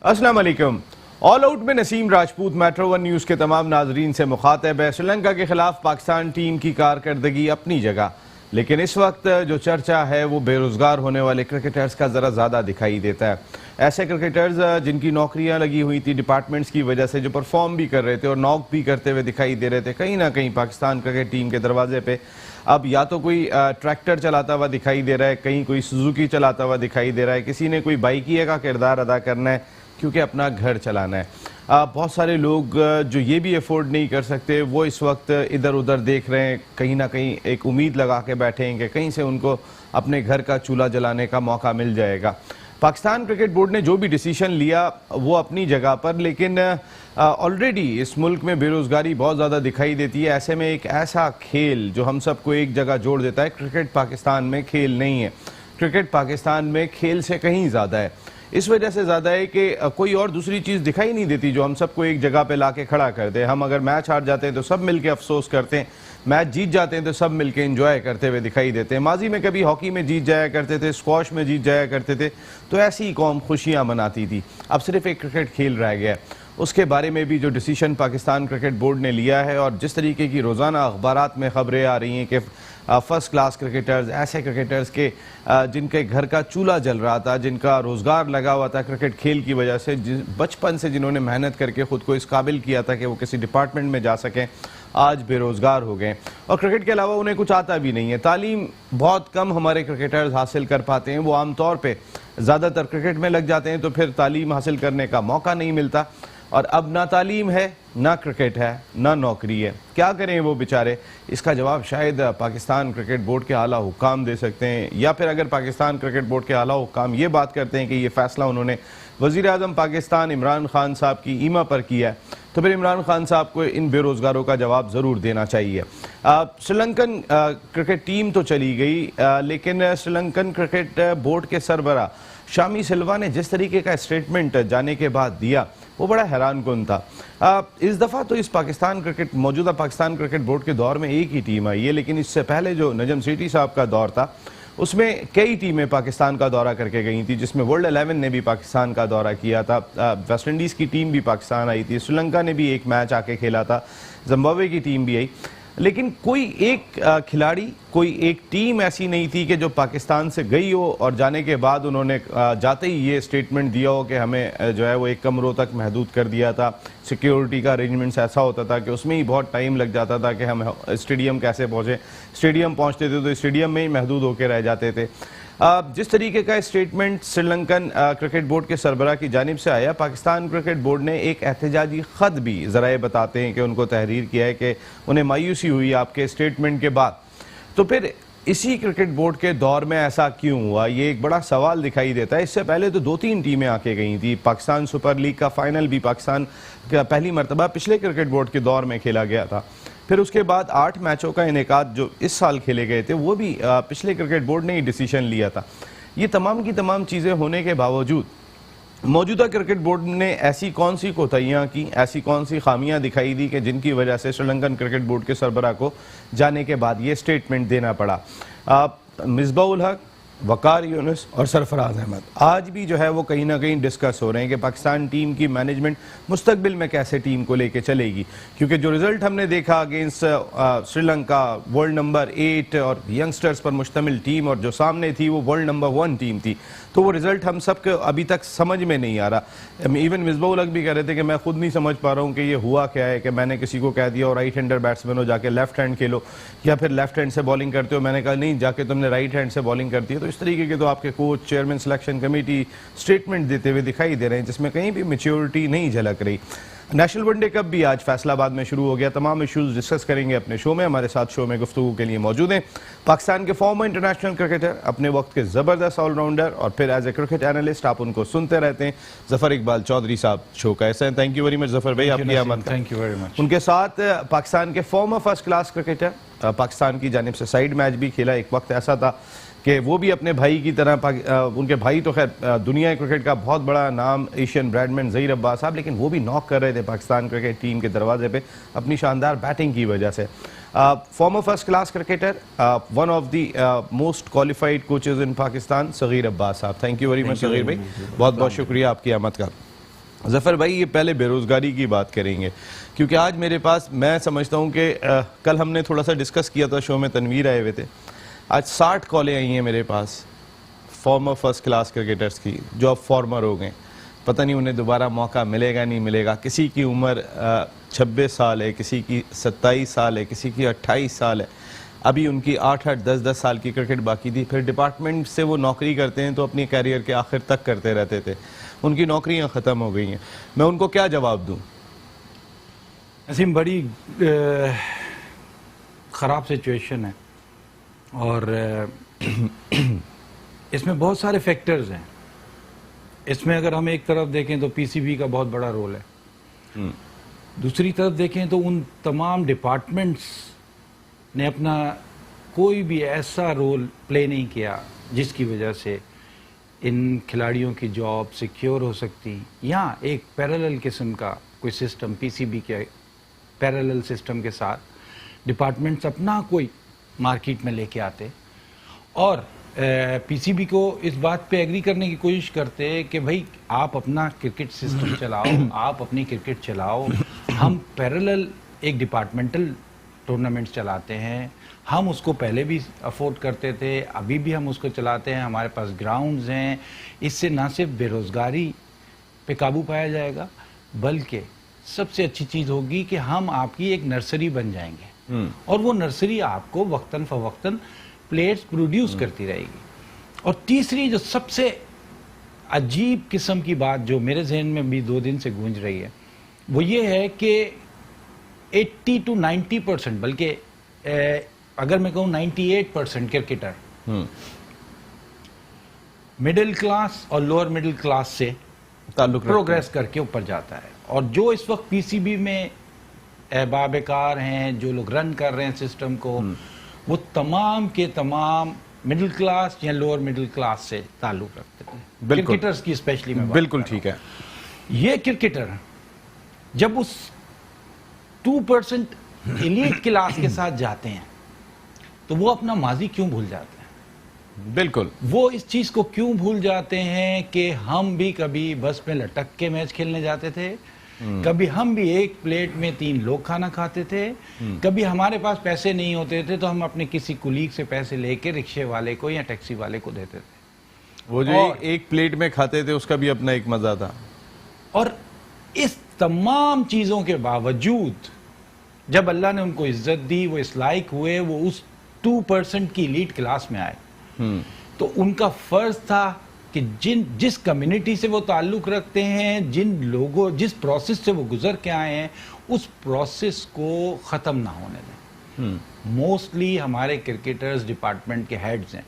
अस्सलाम वालेकुम। All out में Naseem Rajput metro one news के तमाम नाजरीन से मुखातब है। श्रीलंका के खिलाफ पाकिस्तान टीम की कारकर्दगी अपनी जगह, लेकिन इस वक्त जो चर्चा है वो बेरोजगार होने वाले क्रिकेटर्स का ज़रा ज़्यादा दिखाई देता है। ऐसे क्रिकेटर्स जिनकी नौकरियां लगी हुई थी डिपार्टमेंट्स की वजह से, जो परफॉर्म भी कर रहे थे और नॉक भी करते हुए दिखाई दे रहे थे, कहीं ना कहीं पाकिस्तान क्रिकेट टीम के दरवाजे पे अब या तो कोई ट्रैक्टर चलाता हुआ दिखाई दे रहा है, कहीं कोई सुजुकी चलाता हुआ दिखाई दे रहा है, किसी ने कोई बाइकिया का किरदार अदा करना है क्योंकि अपना घर चलाना है। बहुत सारे लोग जो ये भी अफोर्ड नहीं कर सकते वो इस वक्त इधर उधर देख रहे हैं, कहीं ना कहीं एक उम्मीद लगा के बैठे हैं कि कहीं से उनको अपने घर का चूल्हा जलाने का मौका मिल जाएगा। पाकिस्तान क्रिकेट बोर्ड ने जो भी डिसीजन लिया वो अपनी जगह पर, लेकिन ऑलरेडी इस मुल्क में बेरोजगारी बहुत ज़्यादा दिखाई देती है। ऐसे में एक ऐसा खेल जो हम सबको एक जगह जोड़ देता है, क्रिकेट पाकिस्तान में खेल नहीं है, क्रिकेट पाकिस्तान में खेल से कहीं ज़्यादा है। इस वजह से ज़्यादा है कि कोई और दूसरी चीज़ दिखाई नहीं देती जो हम सबको एक जगह पे लाके खड़ा कर दे। हम अगर मैच हार जाते हैं तो सब मिलके अफसोस करते हैं, मैच जीत जाते हैं तो सब मिलके एंजॉय करते हुए दिखाई देते हैं। माजी में कभी हॉकी में जीत जाया करते थे, स्क्वॉश में जीत जाया करते थे, तो ऐसी ही कौम खुशियाँ मनाती थी। अब सिर्फ एक क्रिकेट खेल रह गया है। उसके बारे में भी जो डिसीजन पाकिस्तान क्रिकेट बोर्ड ने लिया है और जिस तरीके की रोज़ाना अखबारात में खबरें आ रही हैं कि फर्स्ट क्लास क्रिकेटर्स, ऐसे क्रिकेटर्स के जिनके घर का चूल्हा जल रहा था, जिनका रोज़गार लगा हुआ था क्रिकेट खेल की वजह से, बचपन से जिन्होंने मेहनत करके ख़ुद को इस काबिल किया था कि वो किसी डिपार्टमेंट में जा सकें, आज बेरोज़गार हो गए और क्रिकेट के अलावा उन्हें कुछ आता भी नहीं है। तालीम बहुत कम हमारे क्रिकेटर्स हासिल कर पाते हैं, वो आमतौर पर ज़्यादातर क्रिकेट में लग जाते हैं तो फिर तालीम हासिल करने का मौका नहीं मिलता। और अब ना तालीम है, ना क्रिकेट है, ना नौकरी है, क्या करें वो बेचारे? इसका जवाब शायद पाकिस्तान क्रिकेट बोर्ड के आला हुक्काम दे सकते हैं, या फिर अगर पाकिस्तान क्रिकेट बोर्ड के आला हुक्काम ये बात करते हैं कि ये फैसला उन्होंने वज़ीर आज़म पाकिस्तान इमरान खान साहब की ईमा पर किया है, तो फिर इमरान खान साहब को इन बेरोज़गारों का जवाब ज़रूर देना चाहिए। श्रीलंकन क्रिकेट टीम तो चली गई, लेकिन श्रीलंकन क्रिकेट बोर्ड के सरबरा शामी सिल्वा ने जिस तरीके का स्टेटमेंट जाने के बाद दिया वो बड़ा हैरान कुन था। इस दफ़ा तो इस मौजूदा पाकिस्तान क्रिकेट बोर्ड के दौर में एक ही टीम आई है, लेकिन इससे पहले जो नजम सेठी साहब का दौर था उसमें कई टीमें पाकिस्तान का दौरा करके गई थी, जिसमें वर्ल्ड 11 ने भी पाकिस्तान का दौरा किया था, वेस्ट इंडीज़ की टीम भी पाकिस्तान आई थी, श्रीलंका ने भी एक मैच आके खेला था, जिम्बाब्वे की टीम भी आई, लेकिन कोई एक खिलाड़ी, कोई एक टीम ऐसी नहीं थी कि जो पाकिस्तान से गई हो और जाने के बाद उन्होंने जाते ही ये स्टेटमेंट दिया हो कि हमें जो है वो एक कमरों तक महदूद कर दिया था, सिक्योरिटी का अरेंजमेंट्स ऐसा होता था कि उसमें ही बहुत टाइम लग जाता था कि हम स्टेडियम कैसे पहुँचे, स्टेडियम पहुँचते थे तो स्टेडियम में ही महदूद होकर रह जाते थे। जिस तरीके का स्टेटमेंट श्रीलंकन क्रिकेट बोर्ड के सरबराह की जानिब से आया, पाकिस्तान क्रिकेट बोर्ड ने एक एहतजाजी ख़त भी ज़राए बताते हैं कि उनको तहरीर किया है कि उन्हें मायूसी हुई आपके स्टेटमेंट के बाद। तो फिर इसी क्रिकेट बोर्ड के दौर में ऐसा क्यों हुआ, ये एक बड़ा सवाल दिखाई देता है। इससे पहले तो 2-3 टीमें आके गई थी, पाकिस्तान सुपर लीग का फाइनल भी पाकिस्तान का पहली मरतबा पिछले क्रिकेट बोर्ड के दौर में खेला गया था। फिर उसके बाद 8 मैचों का इनेकाद जो इस साल खेले गए थे वो भी पिछले क्रिकेट बोर्ड ने ही डिसीजन लिया था। ये तमाम की तमाम चीज़ें होने के बावजूद मौजूदा क्रिकेट बोर्ड ने ऐसी कौन सी कोताहियाँ की, ऐसी कौन सी खामियां दिखाई दी कि जिनकी वजह से श्रीलंकन क्रिकेट बोर्ड के सरबराह को जाने के बाद ये स्टेटमेंट देना पड़ा। मिसबाउल हक, वकार यूनुस और सरफराज अहमद आज भी जो है वो कहीं ना कहीं डिस्कस हो रहे हैं कि पाकिस्तान टीम की मैनेजमेंट मुस्तकबिल में कैसे टीम को लेके चलेगी, क्योंकि जो रिज़ल्ट हमने देखा अगेंस्ट श्रीलंका, वर्ल्ड नंबर 8 और यंगस्टर्स पर मुश्तमिल टीम, और जो सामने थी वो वर्ल्ड नंबर 1 टीम थी, तो वो रिज़ल्ट हम सब के अभी तक समझ में नहीं आ रहा। इवन मिसबाउल हक भी कह रहे थे कि मैं खुद नहीं समझ पा रहा हूँ कि ये हुआ क्या है, कि मैंने किसी को कह दिया और राइट हैंडर बैट्समैन हो जाके लेफ्ट हैंड खेलो, या फिर लेफ्ट हैंड से बॉलिंग करते हो, मैंने कहा नहीं जाके तुमने राइट हैंड से बॉलिंग करती है। तो इस तरीके के तो आपके coach, chairman selection committee statement देते हुए दिखाई दे रहे हैं जिसमें कहीं भी मैच्योरिटी नहीं झलक रही। नेशनल वनडे कप भी आज फैसलाबाद में शुरू हो गया। तमाम इश्यूज डिस्कस करेंगे अपने शो में। हमारे साथ शो में गुफ्तगू के लिए मौजूद हैं पाकिस्तान के फॉर्मर इंटरनेशनल क्रिकेटर, अपने वक्त के ज़बरदस्त ऑलराउंडर और फिर एज ए क्रिकेट एनालिस्ट आप उनको सुनते रहते हैं, ज़फ़र इकबाल चौधरी साहब शो का ऐसा है। Thank you very much Zafar भाई, आपकी आमद। Thank you very much. उनके साथ पाकिस्तान के farmer first class cricketer, Pakistan की जानिब से साइड मैच भी खेला। एक वक्त ऐसा था कि वो भी अपने भाई की तरह, उनके भाई तो खैर दुनिया क्रिकेट का बहुत बड़ा नाम एशियन ब्रैडमैन ज़हीर अब्बास साहब, लेकिन वो भी नॉक कर रहे थे पाकिस्तान क्रिकेट टीम के दरवाजे पे अपनी शानदार बैटिंग की वजह से। Former first class cricketer, one of the most qualified coaches in Pakistan, Zaheer Abbas साहब। Thank you very much Zaheer भाई, बहुत बहुत शुक्रिया आपकी आमद का। जफ़र भाई, ये पहले बेरोज़गारी की बात करेंगे, क्योंकि आज मेरे पास, मैं समझता हूँ कि कल हमने थोड़ा सा डिस्कस किया था शो में, तनवीर आए हुए थे, आज 60 कॉलें आई हैं मेरे पास फॉर्मर फर्स्ट क्लास क्रिकेटर्स की जो अब फॉर्मर हो गए। पता नहीं उन्हें दोबारा मौका मिलेगा नहीं मिलेगा। किसी की उम्र 26 साल है, किसी की 27 साल है, किसी की 28 साल है। अभी उनकी 8-8, 10-10 साल की क्रिकेट बाकी थी। फिर डिपार्टमेंट से वो नौकरी करते हैं तो अपनी कैरियर के आखिर तक करते रहते थे। उनकी नौकरियां ख़त्म हो गई हैं। मैं उनको क्या जवाब दूं? नसीम, बड़ी ख़राब सिचुएशन है और इसमें बहुत सारे फैक्टर्स हैं। इसमें अगर हम एक तरफ देखें तो पीसीबी का बहुत बड़ा रोल है, दूसरी तरफ देखें तो उन तमाम डिपार्टमेंट्स ने अपना कोई भी ऐसा रोल प्ले नहीं किया जिसकी वजह से इन खिलाड़ियों की जॉब सिक्योर हो सकती, या एक पैरेलल किस्म का कोई सिस्टम पीसीबी के पैरेलल सिस्टम के साथ डिपार्टमेंट्स अपना कोई मार्केट में लेके आते और पीसीबी को इस बात पे एग्री करने की कोशिश करते कि भाई आप अपना क्रिकेट सिस्टम चलाओ, आप अपनी क्रिकेट चलाओ, हम पैरेलल एक डिपार्टमेंटल टूर्नामेंट्स चलाते हैं, हम उसको पहले भी अफोर्ड करते थे, अभी भी हम उसको चलाते हैं, हमारे पास ग्राउंड्स हैं। इससे ना सिर्फ बेरोज़गारी पे काबू पाया जाएगा, बल्कि सबसे अच्छी चीज़ होगी कि हम आपकी एक नर्सरी बन जाएंगे और वो नर्सरी आपको वक्तन फवक्तन प्लेयर्स प्रोड्यूस करती रहेगी। और तीसरी जो सबसे अजीब किस्म की बात जो मेरे जहन में भी 2 दिन से गूंज रही है, वो ये है कि 80 to 90%, बल्कि अगर मैं कहूँ 98% क्रिकेटर मिडिल क्लास और लोअर मिडिल क्लास से ताल्लुक प्रोग्रेस करके ऊपर जाता है। और जो इस वक्त पीसीबी में बाबेकार हैं, जो लोग रन कर रहे हैं सिस्टम को, वो तमाम के तमाम मिडिल क्लास या लोअर मिडिल क्लास से ताल्लुक रखते थे। क्रिकेटर्स की स्पेशली मैं बिल्कुल ठीक है। ये क्रिकेटर जब उस 2% एलीट क्लास के साथ जाते हैं तो वो अपना माजी क्यों भूल जाते हैं? बिल्कुल, वो इस चीज को क्यों भूल जाते हैं कि हम भी कभी बस में लटक के मैच खेलने जाते थे, कभी हम भी एक प्लेट में 3 लोग खाना खाते थे, कभी हमारे पास पैसे नहीं होते थे तो हम अपने किसी कुलीग से पैसे लेके रिक्शे वाले को या टैक्सी वाले को देते थे। वो जो एक प्लेट में खाते थे उसका भी अपना एक मजा था। और इस तमाम चीजों के बावजूद जब अल्लाह ने उनको इज्जत दी, वो इस लायक हुए, वो उस 2% की एलीट क्लास में आए, तो उनका फर्ज था कि जिस कम्युनिटी से वो ताल्लुक रखते हैं, जिन लोगों, जिस प्रोसेस से वो गुजर के आए हैं, उस प्रोसेस को ख़त्म ना होने दें। मोस्टली हमारे क्रिकेटर्स डिपार्टमेंट के हेड्स हैं।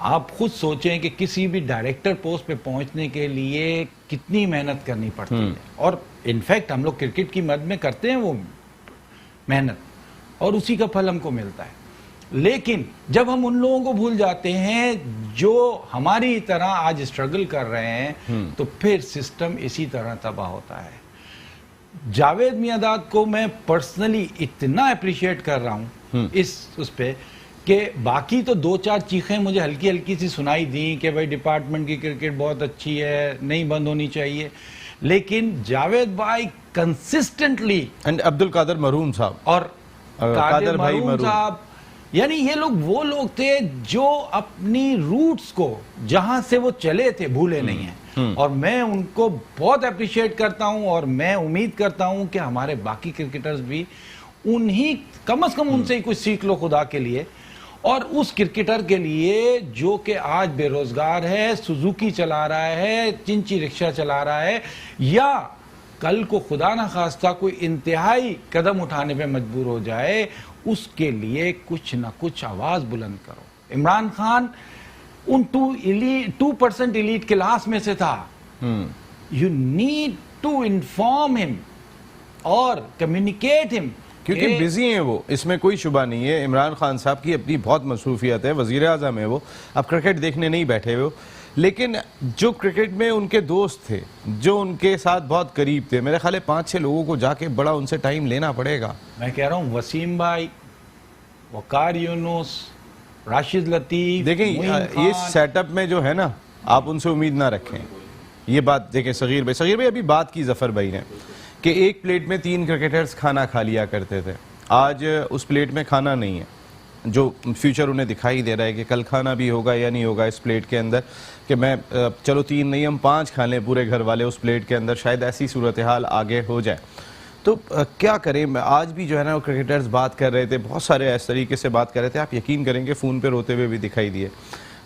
आप खुद सोचें कि किसी भी डायरेक्टर पोस्ट पे पहुंचने के लिए कितनी मेहनत करनी पड़ती है, और इनफैक्ट हम लोग क्रिकेट की मद में करते हैं वो मेहनत और उसी का फल हमको मिलता है। लेकिन जब हम उन लोगों को भूल जाते हैं जो हमारी तरह आज स्ट्रगल कर रहे हैं, तो फिर सिस्टम इसी तरह तबाह होता है। जावेद मियांदाद को मैं पर्सनली इतना अप्रिशिएट कर रहा हूं उस पे कि बाकी तो 2-4 चीखें मुझे हल्की हल्की सी सुनाई दी कि भाई डिपार्टमेंट की क्रिकेट बहुत अच्छी है, नहीं बंद होनी चाहिए, लेकिन जावेद भाई कंसिस्टेंटली, एंड अब्दुल कादिर मरून साहब और कादिर भाई मरून साहब, यानी ये लोग वो लोग थे जो अपनी रूट्स को जहां से वो चले थे भूले नहीं हैं। और मैं उनको बहुत अप्रिशिएट करता हूं और मैं उम्मीद करता हूं कि हमारे बाकी क्रिकेटर्स भी उन्हीं, कम से कम उनसे ही कुछ सीख लो खुदा के लिए। और उस क्रिकेटर के लिए जो कि आज बेरोजगार है, सुजुकी चला रहा है, चिंची रिक्शा चला रहा है, या कल को खुदा ना खास्ता कोई इंतहाई कदम उठाने पे मजबूर हो जाए, उसके लिए कुछ ना कुछ आवाज बुलंद करो। इमरान खान उन 2% एलीट क्लास में से था। You need to inform him और कम्युनिकेट हिम, क्योंकि बिजी हैं वो, इसमें कोई शुबा नहीं है। इमरान खान साहब की अपनी बहुत मसरूफियत है, वजीर आज़म है वो, अब क्रिकेट देखने नहीं बैठे वो, लेकिन जो क्रिकेट में उनके दोस्त थे, जो उनके साथ बहुत करीब थे, मेरे ख्याल 5-6 लोगों को जाके बड़ा उनसे टाइम लेना पड़ेगा। मैं कह रहा हूँ वसीम भाई, वकार यूनुस, राशिद लतीफ, देखें, इस सेटअप में जो है ना, आप उनसे उम्मीद ना रखें। ये बात देखें सगीर भाई अभी बात की जफर भाई ने कि एक प्लेट में 3 क्रिकेटर्स खाना खा लिया करते थे, आज उस प्लेट में खाना नहीं है। जो फ्यूचर उन्हें दिखाई दे रहा है कि कल खाना भी होगा या नहीं होगा इस प्लेट के अंदर, कि मैं चलो 3 नहीं हम 5 खा लें पूरे घर वाले उस प्लेट के अंदर, शायद ऐसी सूरत हाल आगे हो जाए। तो क्या करें? आज भी जो है ना वो क्रिकेटर्स बात कर रहे थे, बहुत सारे इस तरीके से बात कर रहे थे, आप यकीन करेंगे फ़ोन पे रोते हुए भी दिखाई दिए।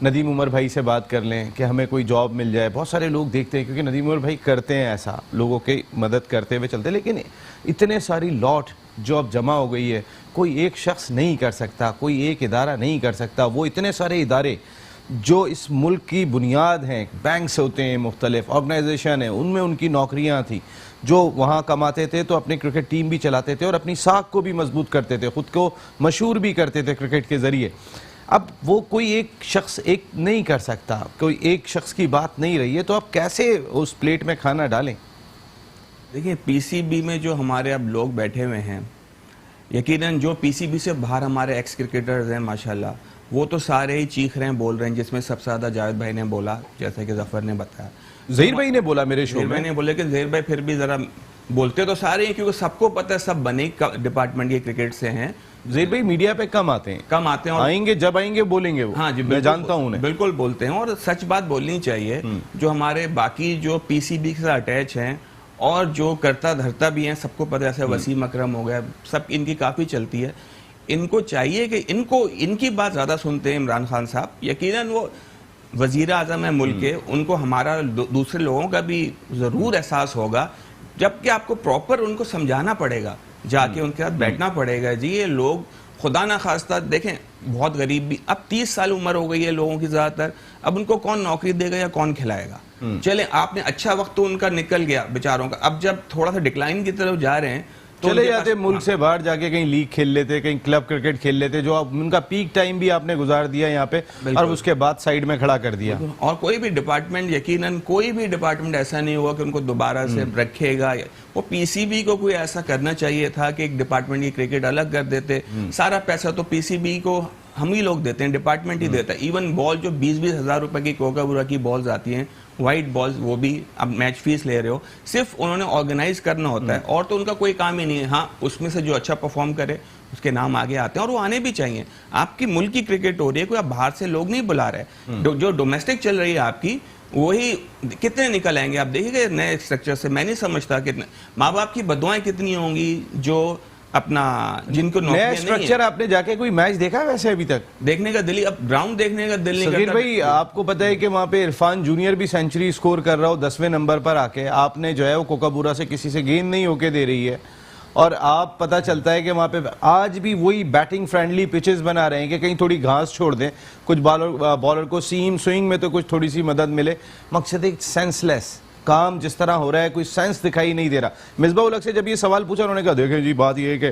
नदीम उमर भाई से बात कर लें कि हमें कोई जॉब मिल जाए, बहुत सारे लोग देखते हैं क्योंकि नदीम उमर भाई करते हैं ऐसा, लोगों की मदद करते हुए चलते, लेकिन इतने सारी लॉट जॉब जमा हो गई है, कोई एक शख्स नहीं कर सकता, कोई एक इदारा नहीं कर सकता। वो इतने सारे इदारे जो इस मुल्क की बुनियाद हैं, बैंक्स होते हैं, मुख्तलिफ ऑर्गेनाइजेशन है, उनमें उनकी नौकरियां थी, जो वहाँ कमाते थे तो अपनी क्रिकेट टीम भी चलाते थे और अपनी साख को भी मजबूत करते थे, ख़ुद को मशहूर भी करते थे क्रिकेट के ज़रिए। अब वो कोई एक शख्स एक नहीं कर सकता, कोई एक शख्स की बात नहीं रही है, तो आप कैसे उस प्लेट में खाना डालें? देखिए, पीसीबी में जो हमारे अब लोग बैठे हुए हैं, यकीनन जो पीसीबी से बाहर हमारे एक्स क्रिकेटर्स हैं माशाल्लाह, वो तो सारे ही चीख रहे हैं, बोल रहे हैं, जिसमें सबसे ज़्यादा जावेद भाई ने बोला, जैसे कि जफर ने बताया, ज़हीर भाई ने बोला मेरे शो में। मैंने बोले कि ज़हीर भाई फिर भी ज़रा बोलते तो सारे हैं, क्योंकि सबको पता है सब बने डिपार्टमेंट के क्रिकेट से हैं। ज़हीर भाई मीडिया पे कम आते हैं और आएंगे जब आएंगे बोलेंगे वो। हाँ जी, मैं जानता हूँ उन्हें, बिल्कुल बोलते हैं और सच बात बोलनी चाहिए। जो हमारे बाकी जो पीसीबी के साथ अटैच हैं और जो करता धरता भी हैं, सबको पता है, जैसे वसीम अकरम हो गया, सब इनकी काफ़ी चलती है। इनको चाहिए कि इनकी बात ज़्यादा सुनते हैं इमरान खान साहब, यकीनन वो वज़ीर आज़म है मुल्क के, उनको हमारा दूसरे लोगों का भी ज़रूर एहसास होगा, जबकि आपको प्रॉपर उनको समझाना पड़ेगा, जाके उनके साथ बैठना पड़ेगा। जी ये लोग खुदा ना खास्ता देखें, बहुत गरीब भी, अब 30 साल उम्र हो गई है लोगों की ज़्यादातर, अब उनको कौन नौकरी देगा या कौन खिलाएगा? चले, आपने अच्छा वक्त तो उनका निकल गया बेचारों का, अब जब थोड़ा सा डिक्लाइन की तरफ जा रहे हैं तो चले जाते मुल्क से बाहर जाके कहीं लीग खेल लेते, कहीं क्लब क्रिकेट खेल लेते, जो आप उनका पीक टाइम भी आपने गुजार दिया यहाँ पे और उसके बाद साइड में खड़ा कर दिया। और कोई भी डिपार्टमेंट, यकीनन कोई भी डिपार्टमेंट ऐसा नहीं हुआ कि उनको दोबारा से रखेगा। वो पीसीबी को कोई ऐसा करना चाहिए था कि एक डिपार्टमेंट की क्रिकेट अलग कर देते, सारा पैसा तो पीसीबी को हम ही लोग देते हैं, डिपार्टमेंट ही देता है। इवन बॉल जो 20-20 हज़ार रुपए की कोकाबुरा की बॉल्स आती हैं, वाइट बॉल्स, वो भी अब मैच फीस ले रहे हो, सिर्फ उन्होंने ऑर्गेनाइज करना होता है और तो उनका कोई काम ही नहीं है। हाँ, उसमें से जो अच्छा परफॉर्म करे उसके नाम आगे आते हैं और वो आने भी चाहिए। आपकी मुल्क की क्रिकेट हो रही है, कोई आप बाहर से लोग नहीं बुला रहे, जो डोमेस्टिक चल रही है आपकी, वही कितने निकल आएंगे आप देखिएगा नए स्ट्रक्चर से। मैं नहीं समझता कितने माँ बाप की बदुआएं कितनी होंगी जो अपना जिनको नया स्ट्रक्चर। आपने जाके कोई मैच देखा है वैसे अभी तक? देखने का दिल, अब ग्राउंड देखने का दिल नहीं करता। भाई आपको पता है कि वहां पे इरफान जूनियर भी सेंचुरी स्कोर कर रहा हो 10वें नंबर पर आके, आपने जो है वो कोकाबुरा से किसी से गेंद नहीं होके दे रही है और आप पता चलता है कि वहां पे आज भी वही बैटिंग फ्रेंडली पिचेस बना रहे हैं कि कहीं थोड़ी घास छोड़ दें, कुछ बॉलर को सीम स्विंग में तो कुछ थोड़ी सी मदद मिले। मकसद एक सेंसलेस काम जिस तरह हो रहा है, कोई सेंस दिखाई नहीं दे रहा। मिसबाह उल हक से जब ये सवाल पूछा, उन्होंने कहा देखें जी बात ये है कि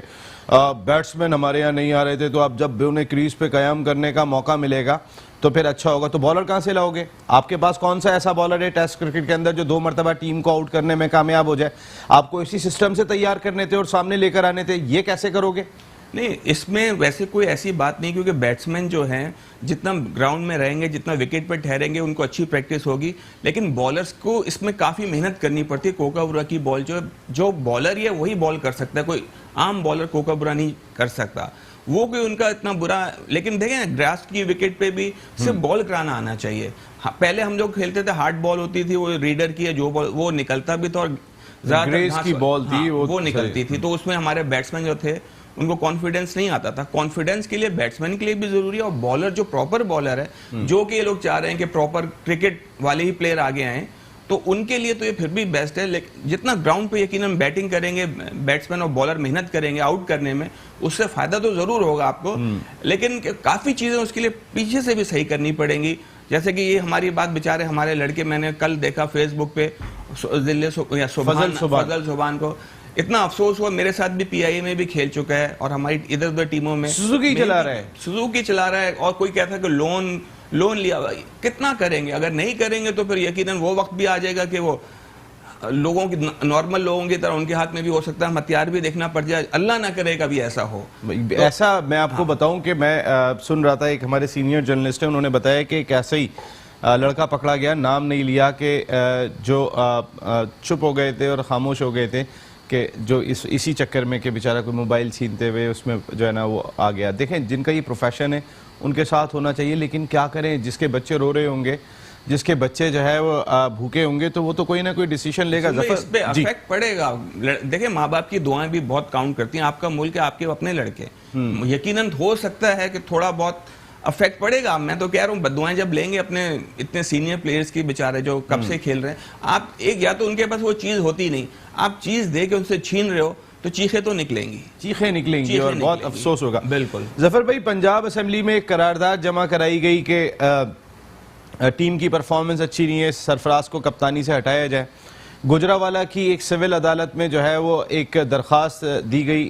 बैट्समैन हमारे यहाँ नहीं आ रहे थे, तो अब जब उन्हें क्रीज पे कयाम करने का मौका मिलेगा तो फिर अच्छा होगा। तो बॉलर कहाँ से लाओगे? आपके पास कौन सा ऐसा बॉलर है टेस्ट क्रिकेट के अंदर जो 2 मरतबा टीम को आउट करने में कामयाब हो जाए? आपको इसी सिस्टम से तैयार करने थे और सामने लेकर आने थे, ये कैसे करोगे? नहीं, इसमें वैसे कोई ऐसी बात नहीं, क्योंकि बैट्समैन जो हैं जितना ग्राउंड में रहेंगे, जितना विकेट पर ठहरेंगे, उनको अच्छी प्रैक्टिस होगी, लेकिन बॉलर्स को इसमें काफ़ी मेहनत करनी पड़ती है। कोकाबुरा की बॉल जो बॉलर ही है वही बॉल कर सकता है, कोई आम बॉलर कोकाबुरा नहीं कर सकता, वो कोई उनका इतना बुरा। लेकिन देखें ग्रास की विकेट पे भी सिर्फ बॉल कराना आना चाहिए। पहले हम लोग खेलते थे, हार्ड बॉल होती थी, वो रीडर की है, जो बॉल वो निकलता भी था और ग्रेस की बॉल थी, वो निकलती थी, तो उसमें हमारे बैट्समैन जो थे उनको कॉन्फिडेंस नहीं आता था। कॉन्फिडेंस के लिए बैट्समैन के लिए भी जरूरी है और बॉलर जो प्रॉपर बॉलर है, जो कि ये लोग चाह रहे हैं कि प्रॉपर क्रिकेट वाले ही प्लेयर आगे आए, तो उनके लिए तो ये फिर भी बेस्ट है। लेकिन जितना ग्राउंड पे यकीनन बैटिंग करेंगे बैट्समैन और बॉलर, मेहनत करेंगे आउट करने में, उससे फायदा तो जरूर होगा आपको, लेकिन काफी चीजें उसके लिए पीछे से भी सही करनी पड़ेंगी। जैसे कि ये हमारी बात, बेचारे हमारे लड़के, मैंने कल देखा फेसबुक पे फजल सुबान को, इतना अफसोस हुआ। मेरे साथ भी पीआईए में भी खेल चुका है और हमारी इधर उधर टीमों में सुजुकी चला रहा है और कोई कहता है कि लोन लिया। कितना करेंगे? अगर नहीं करेंगे तो फिर यकीनन वो वक्त भी आ जाएगा कि वो लोगों की, नॉर्मल लोगों की तरह उनके हाथ में भी हो सकता है हथियार भी देखना पड़ जाए। अल्लाह ना करे कभी ऐसा हो। ऐसा मैं आपको बताऊं कि मैं सुन रहा था, एक हमारे सीनियर जर्नलिस्ट है, उन्होंने बताया कि एक ऐसे ही लड़का पकड़ा गया, नाम नहीं लिया, कि जो चुप हो गए थे और खामोश हो गए थे कि जो इसी चक्कर में कि बेचारा कोई मोबाइल छीनते हुए उसमें जो है ना वो आ गया। देखें, जिनका ये प्रोफेशन है उनके साथ होना चाहिए, लेकिन क्या करें, जिसके बच्चे रो रहे होंगे, जिसके बच्चे जो है वो भूखे होंगे, तो वो तो कोई ना कोई डिसीजन लेगा। इस पे अफेक्ट पड़ेगा। देखिए, माँ बाप की दुआएं भी बहुत काउंट करती हैं। आपका मुल्क है, आपके अपने लड़के, यकीनन हो सकता है कि थोड़ा बहुत अफेक्ट पड़ेगा। मैं तो कह रहा हूँ, बदुआएं जब लेंगे अपने इतने सीनियर प्लेयर्स की, बेचारे जो कब से खेल रहे हैं, आप एक या तो उनके पास वो चीज होती नहीं, आप चीज दे के उनसे छीन रहे हो, तो चीखें तो निकलेंगी, चीखें निकलेंगी और बहुत अफसोस होगा। बिल्कुल। जफर भाई, पंजाब असेंबली में एक करारदाद जमा कराई गई कि टीम की परफॉर्मेंस अच्छी नहीं है, सरफराज को कप्तानी से हटाया जाए। गुजरावाला की एक सिविल अदालत में जो है वो एक दरख्वास्त दी गई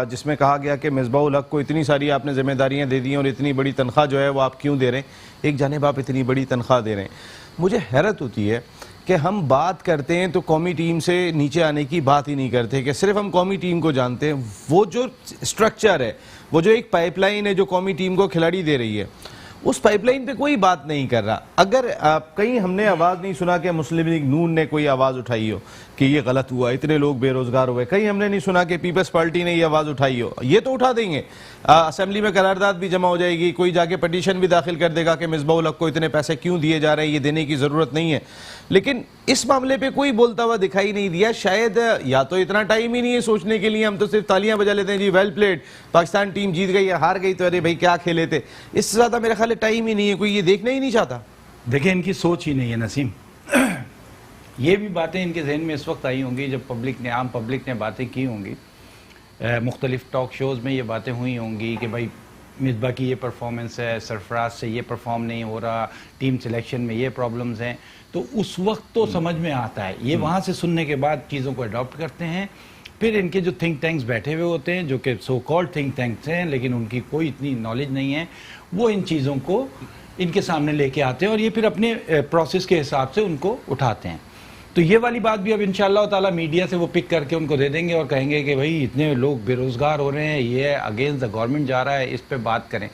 जिसमें कहा गया कि मिसबाहुल हक को इतनी सारी आपने जिम्मेदारियां दे दी और इतनी बड़ी तनख्वाह जो है वो आप क्यों दे रहे हैं, एक जानिब आप इतनी बड़ी तनख्वाह दे रहे हैं। मुझे हैरत होती है कि हम बात करते हैं तो कौमी टीम से नीचे आने की बात ही नहीं करते, कि सिर्फ हम कौमी टीम को जानते हैं। वो जो स्ट्रक्चर है, वो जो एक पाइपलाइन है जो कौमी टीम को खिलाड़ी दे रही है, उस पाइपलाइन पे कोई बात नहीं कर रहा। अगर कहीं हमने आवाज़ नहीं सुना कि मुस्लिम लीग नून ने कोई आवाज़ उठाई हो कि ये गलत हुआ, इतने लोग बेरोजगार हुए, कहीं हमने नहीं सुना कि पीपल्स पार्टी ने ये आवाज़ उठाई हो। ये तो उठा देंगे, असेंबली में करारदाद भी जमा हो जाएगी, कोई जाके पटिशन भी दाखिल कर देगा कि मिसबाहुल हक को इतने पैसे क्यों दिए जा रहे हैं, ये देने की ज़रूरत नहीं है। लेकिन इस मामले पे कोई बोलता हुआ दिखाई नहीं दिया। शायद या तो इतना टाइम ही नहीं है सोचने के लिए, हम तो सिर्फ तालियां बजा लेते हैं, जी वेल प्लेड, पाकिस्तान टीम जीत गई या हार गई तो अरे भाई क्या खेले थे। इससे ज़्यादा मेरे ख्याल टाइम ही नहीं है, कोई ये देखना ही नहीं चाहता। देखिए, इनकी सोच ही नहीं है नसीम। ये भी बातें इनके जहन में इस वक्त आई होंगी जब आम पब्लिक ने बातें की होंगी, मुख्तलिफ टॉक शोज़ में ये बातें हुई होंगी कि भाई मिसबा की ये परफॉर्मेंस है, सरफराज से ये परफॉर्म नहीं हो रहा, टीम सिलेक्शन में ये प्रॉब्लम्स हैं, तो उस वक्त तो समझ में आता है। ये वहाँ से सुनने के बाद चीज़ों को अडॉप्ट करते हैं। फिर इनके जो थिंक टैंक्स बैठे हुए होते हैं, जो कि सो कॉल्ड थिंक टैंक्स हैं, लेकिन उनकी कोई इतनी नॉलेज नहीं है, वो इन चीज़ों को इनके सामने लेके आते हैं और ये फिर अपने प्रोसेस के हिसाब से उनको उठाते हैं। तो ये वाली बात भी अब इंशाअल्लाह ताला मीडिया से वो पिक करके उनको दे देंगे और कहेंगे कि भाई इतने लोग बेरोज़गार हो रहे हैं, ये अगेंस्ट द गवर्नमेंट जा रहा है, इस पे बात करें।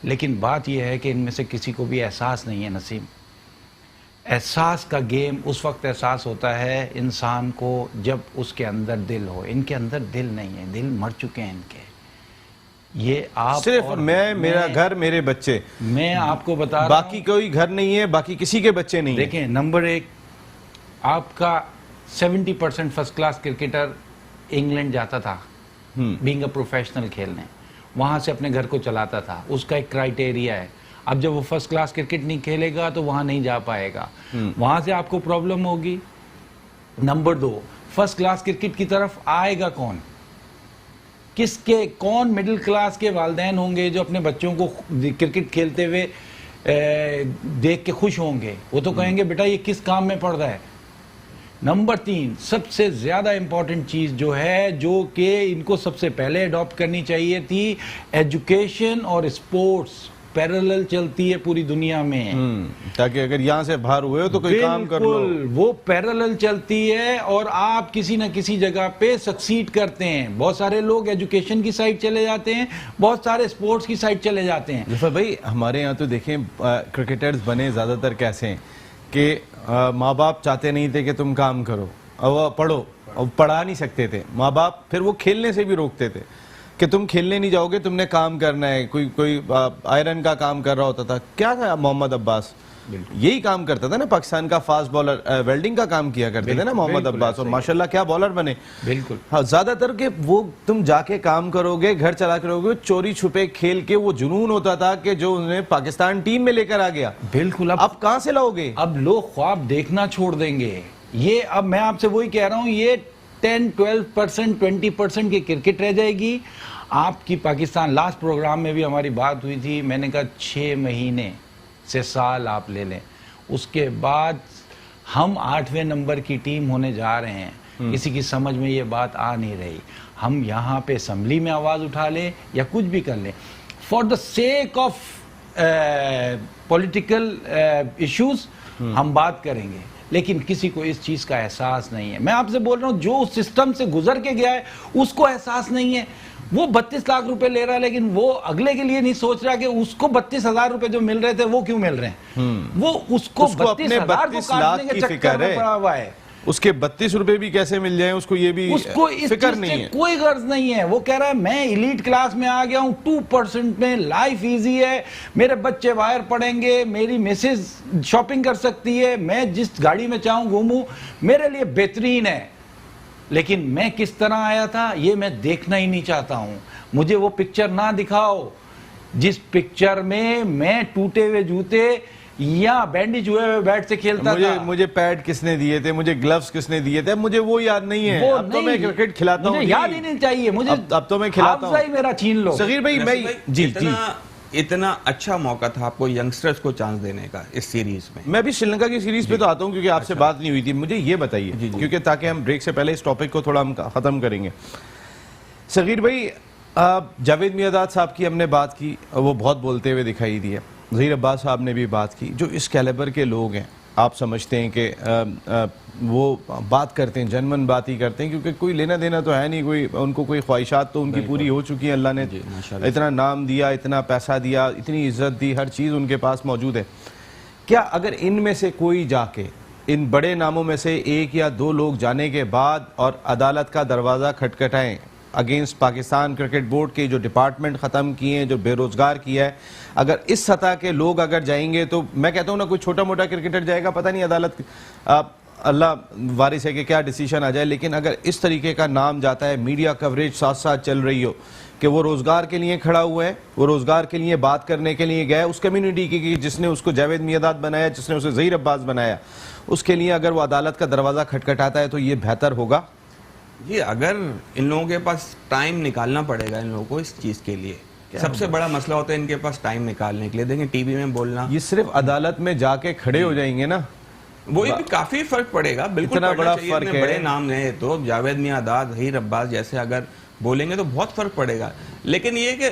लेकिन बात ये है कि इनमें से किसी को भी एहसास नहीं है नसीम। एहसास का गेम उस वक्त एहसास होता है इंसान को जब उसके अंदर दिल हो। इनके अंदर दिल नहीं है, दिल मर चुके हैं इनके। ये आप सिर्फ मैं, मेरा घर, मेरे बच्चे, मैं आपको बता रहा बाकी कोई घर नहीं है, बाकी किसी के बच्चे नहीं। देखें, नंबर एक, आपका 70% फर्स्ट क्लास क्रिकेटर इंग्लैंड जाता था बीइंग अ प्रोफेशनल खेलने, वहां से अपने घर को चलाता था, उसका एक क्राइटेरिया है। अब जब वो फर्स्ट क्लास क्रिकेट नहीं खेलेगा तो वहां नहीं जा पाएगा, वहां से आपको प्रॉब्लम होगी। नंबर दो, फर्स्ट क्लास क्रिकेट की तरफ आएगा कौन? कौन मिडिल क्लास के वालिदैन होंगे जो अपने बच्चों को क्रिकेट खेलते हुए देख के खुश होंगे? वो तो कहेंगे बेटा ये किस काम में पड़ रहा है। नंबर तीन, सबसे ज्यादा इंपॉर्टेंट चीज जो है, जो कि इनको सबसे पहले अडॉप्ट करनी चाहिए थी, एजुकेशन और स्पोर्ट्स पैरेलल चलती है पूरी दुनिया में, ताकि अगर यहाँ से बाहर हुए हो तो कोई काम कर लो। वो पैरेलल चलती है और आप किसी न किसी जगह पे सक्सीड करते हैं। बहुत सारे लोग एजुकेशन की साइड चले जाते हैं, बहुत सारे स्पोर्ट्स की साइड चले जाते हैं। जफर भाई, हमारे यहाँ तो देखें क्रिकेटर्स बने ज़्यादातर कैसे हैं कि माँ बाप चाहते नहीं थे कि तुम काम करो, अब पढ़ो, अब पढ़ा नहीं सकते थे माँ बाप, फिर वो खेलने से भी रोकते थे कि तुम खेलने नहीं जाओगे, तुमने काम करना है। कोई आयरन का काम कर रहा होता था, क्या था, मोहम्मद अब्बास यही काम करता था ना, पाकिस्तान का फास्ट बॉलर, वेल्डिंग का काम किया करते थे ना मोहम्मद अब्बास, और माशाल्लाह क्या बॉलर बने। बिल्कुल। हाँ, ज्यादातर के वो तुम जाके काम करोगे, घर चला करोगे, चोरी छुपे खेल के वो जुनून होता था कि जो उन्हें पाकिस्तान टीम में लेकर आ गया। बिल्कुल। अब कहां से लाओगे? अब लोग ख्वाब देखना छोड़ देंगे। ये अब मैं आपसे वही कह रहा हूं, ये 10-12%, 20% की क्रिकेट रह जाएगी आपकी। पाकिस्तान, लास्ट प्रोग्राम में भी हमारी बात हुई थी, मैंने कहा 6 महीने से साल आप ले लें, उसके बाद हम 8वें नंबर की टीम होने जा रहे हैं। किसी की समझ में ये बात आ नहीं रही। हम यहाँ पे असेंबली में आवाज उठा लें या कुछ भी कर लें, for the sake of political issues हम बात करेंगे, लेकिन किसी को इस चीज का एहसास नहीं है। मैं आपसे बोल रहा हूं, जो उस सिस्टम से गुजर के गया है उसको एहसास नहीं है। वो 32 लाख रुपए ले रहा है, लेकिन वो अगले के लिए नहीं सोच रहा कि उसको 32,000 रुपए जो मिल रहे थे वो क्यों मिल रहे हैं। वो उसको उसको अपने 32 लाख की फिक्र है। पड़ा हुआ है। उसके 32 रुपए भी कैसे मिल जाएं, उसको ये भी उसको इस फिक्र चीज नहीं से है। कोई गर्ज नहीं है। वो कह रहा है मैं इलीट क्लास में आ गया हूं, 2% में लाइफ इजी है, मेरे बच्चे बाहर पढ़ेंगे, मेरी मिसेज शॉपिंग कर सकती है, मैं जिस गाड़ी में चाहूं घूमूं, मेरे लिए बेहतरीन है। लेकिन मैं किस तरह आया था ये मैं देखना ही नहीं चाहता हूं। मुझे वो पिक्चर ना दिखाओ जिस पिक्चर में मैं टूटे हुए जूते या बैंडेज हुए हुए बैट से खेलता था। मुझे पैड किसने दिए थे, मुझे ग्लव्स किसने दिए थे, मुझे वो याद नहीं है। वो अब तो नहीं, मैं क्रिकेट खिलाता हूँ, मुझे याद ही नहीं चाहिए। मुझे अब तो मैं खिलाता हूँ। मेरा छीन लो। सगीर भाई, मैं जी जी इतना अच्छा मौका था आपको यंगस्टर्स को चांस देने का इस सीरीज में। मैं भी श्रीलंका की सीरीज पे तो आता हूँ क्योंकि आपसे बात नहीं हुई थी। मुझे ये बताइए, क्योंकि ताकि हम ब्रेक से पहले इस टॉपिक को थोड़ा हम खत्म करेंगे। सगीर भाई, जावेद मियांदाद साहब की हमने बात की, वो बहुत बोलते हुए दिखाई दिए। ज़हीर अब्बास साहब ने भी बात की। जो इस कैलिबर के लोग हैं, आप समझते हैं कि वो बात करते हैं, जनमन बात ही करते हैं, क्योंकि कोई लेना देना तो है नहीं, कोई उनको कोई ख्वाहिशात तो उनकी पूरी हो चुकी है। अल्लाह ने इतना नाम दिया, इतना पैसा दिया, इतनी इज्जत दी, हर चीज़ उनके पास मौजूद है। क्या अगर इनमें से कोई जाके, इन बड़े नामों में से एक या दो लोग जाने के बाद और अदालत का दरवाज़ा खटखटाएं अगेंस्ट पाकिस्तान क्रिकेट बोर्ड के जो डिपार्टमेंट ख़त्म किए हैं, जो बेरोज़गार किया है, अगर इस सतह के लोग अगर जाएंगे तो मैं कहता हूँ ना, कोई छोटा मोटा क्रिकेटर जाएगा, पता नहीं अदालत अल्लाह वारिस है कि क्या डिसीजन आ जाए, लेकिन अगर इस तरीके का नाम जाता है, मीडिया कवरेज साथ साथ चल रही हो कि वो रोज़गार के लिए खड़ा हुआ है, वो रोज़गार के लिए बात करने के लिए गया, उस कम्युनिटी की जिसने उसको जावेद मियांदाद बनाया, जिसने उसे ज़हीर अब्बास बनाया, उसके लिए अगर वो अदालत का दरवाज़ा खटखटाता है तो ये बेहतर होगा। जी, अगर इन लोगों के पास टाइम निकालना पड़ेगा इन लोगों को इस चीज़ के लिए। सबसे बड़ा मसला होता है इनके पास टाइम निकालने के लिए। देखें टीवी में बोलना, ये सिर्फ अदालत में जाके खड़े हो जाएंगे ना, वो भी काफी फर्क पड़ेगा। बिल्कुल इतना बड़ा चाहिए, फर्क इतने है। बड़े नाम हैं तो जावेद मियांदाद, ज़हीर अब्बास जैसे अगर बोलेंगे तो बहुत फर्क पड़ेगा। लेकिन ये कि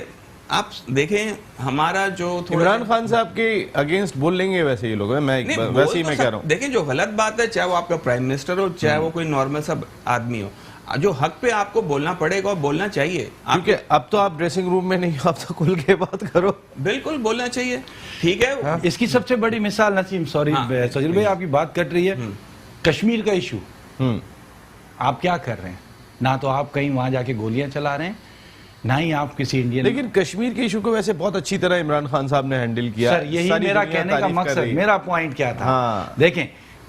आप देखें हमारा जो इमरान खान साहब के अगेंस्ट बोल लेंगे वैसे ये लोग, मैं वैसे ही मैं कह रहा हूँ। देखें जो गलत बात है, चाहे वो आपका प्राइम मिनिस्टर हो, चाहे वो कोई नॉर्मल सब आदमी हो, जो हक पे आपको बोलना पड़ेगा और बोलना चाहिए। क्योंकि अब तो आप ड्रेसिंग रूम में नहीं, आप तो खुल के बात करो। बिल्कुल बोलना चाहिए, ठीक है। हाँ? इसकी सबसे बड़ी मिसाल, नसीम सॉरी सजीर भाई आपकी बात कट रही है, कश्मीर का इशू। आप क्या कर रहे हैं? ना तो आप कहीं वहां जाके गोलियां चला रहे हैं, ना ही आप किसी इंडियन। लेकिन कश्मीर के इशू को वैसे बहुत अच्छी तरह इमरान खान साहब ने हैंडल किया। सर यही मेरा कहने का मकसद, मेरा पॉइंट क्या था। हाँ। देखें,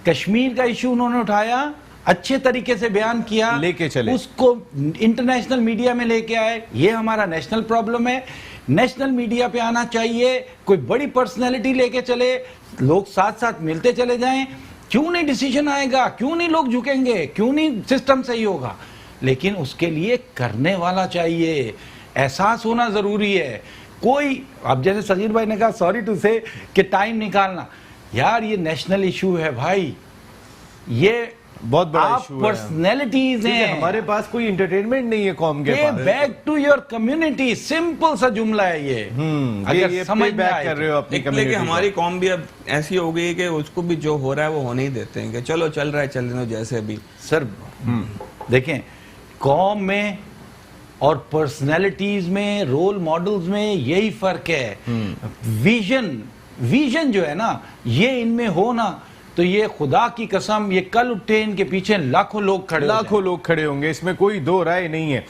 कश्मीर का इशू उन्होंने उठाया, अच्छे तरीके से बयान किया, लेके चले, उसको इंटरनेशनल मीडिया में लेके आए। ये हमारा नेशनल प्रॉब्लम है, नेशनल मीडिया पे आना चाहिए, कोई बड़ी पर्सनैलिटी लेके चले, लोग साथ साथ मिलते चले जाएं। क्यों नहीं डिसीजन आएगा, क्यों नहीं लोग झुकेंगे, क्यों नहीं सिस्टम सही होगा। लेकिन उसके लिए करने वाला चाहिए, एहसास होना जरूरी है। कोई, अब जैसे सजीर भाई ने कहा, सॉरी टू से, कि टाइम निकालना, यार ये नेशनल इशू है भाई, ये बहुत बड़ा इशू है। पर्सनैलिटीज हैं, हमारे पास कोई एंटरटेनमेंट नहीं है कौम के पास। Back to your community, simple सा जुमला है ये। अगर ये समझ बैक कर रहे हो अपनी लेकिन कम्युनिटी। हमारी कौम भी अब ऐसी हो गई है कि उसको भी जो हो रहा है वो होने ही देते हैं कि चलो चल रहा है, चलने दो जैसे भी। सर देखें, कौम में और पर्सनैलिटीज में, रोल मॉडल्स में यही फर्क है। विजन जो है ना, ये इनमें हो ना, तो ये खुदा की कसम, ये कल उठे इनके पीछे लाखों लोग खड़े होंगे, इसमें कोई दो राय नहीं है।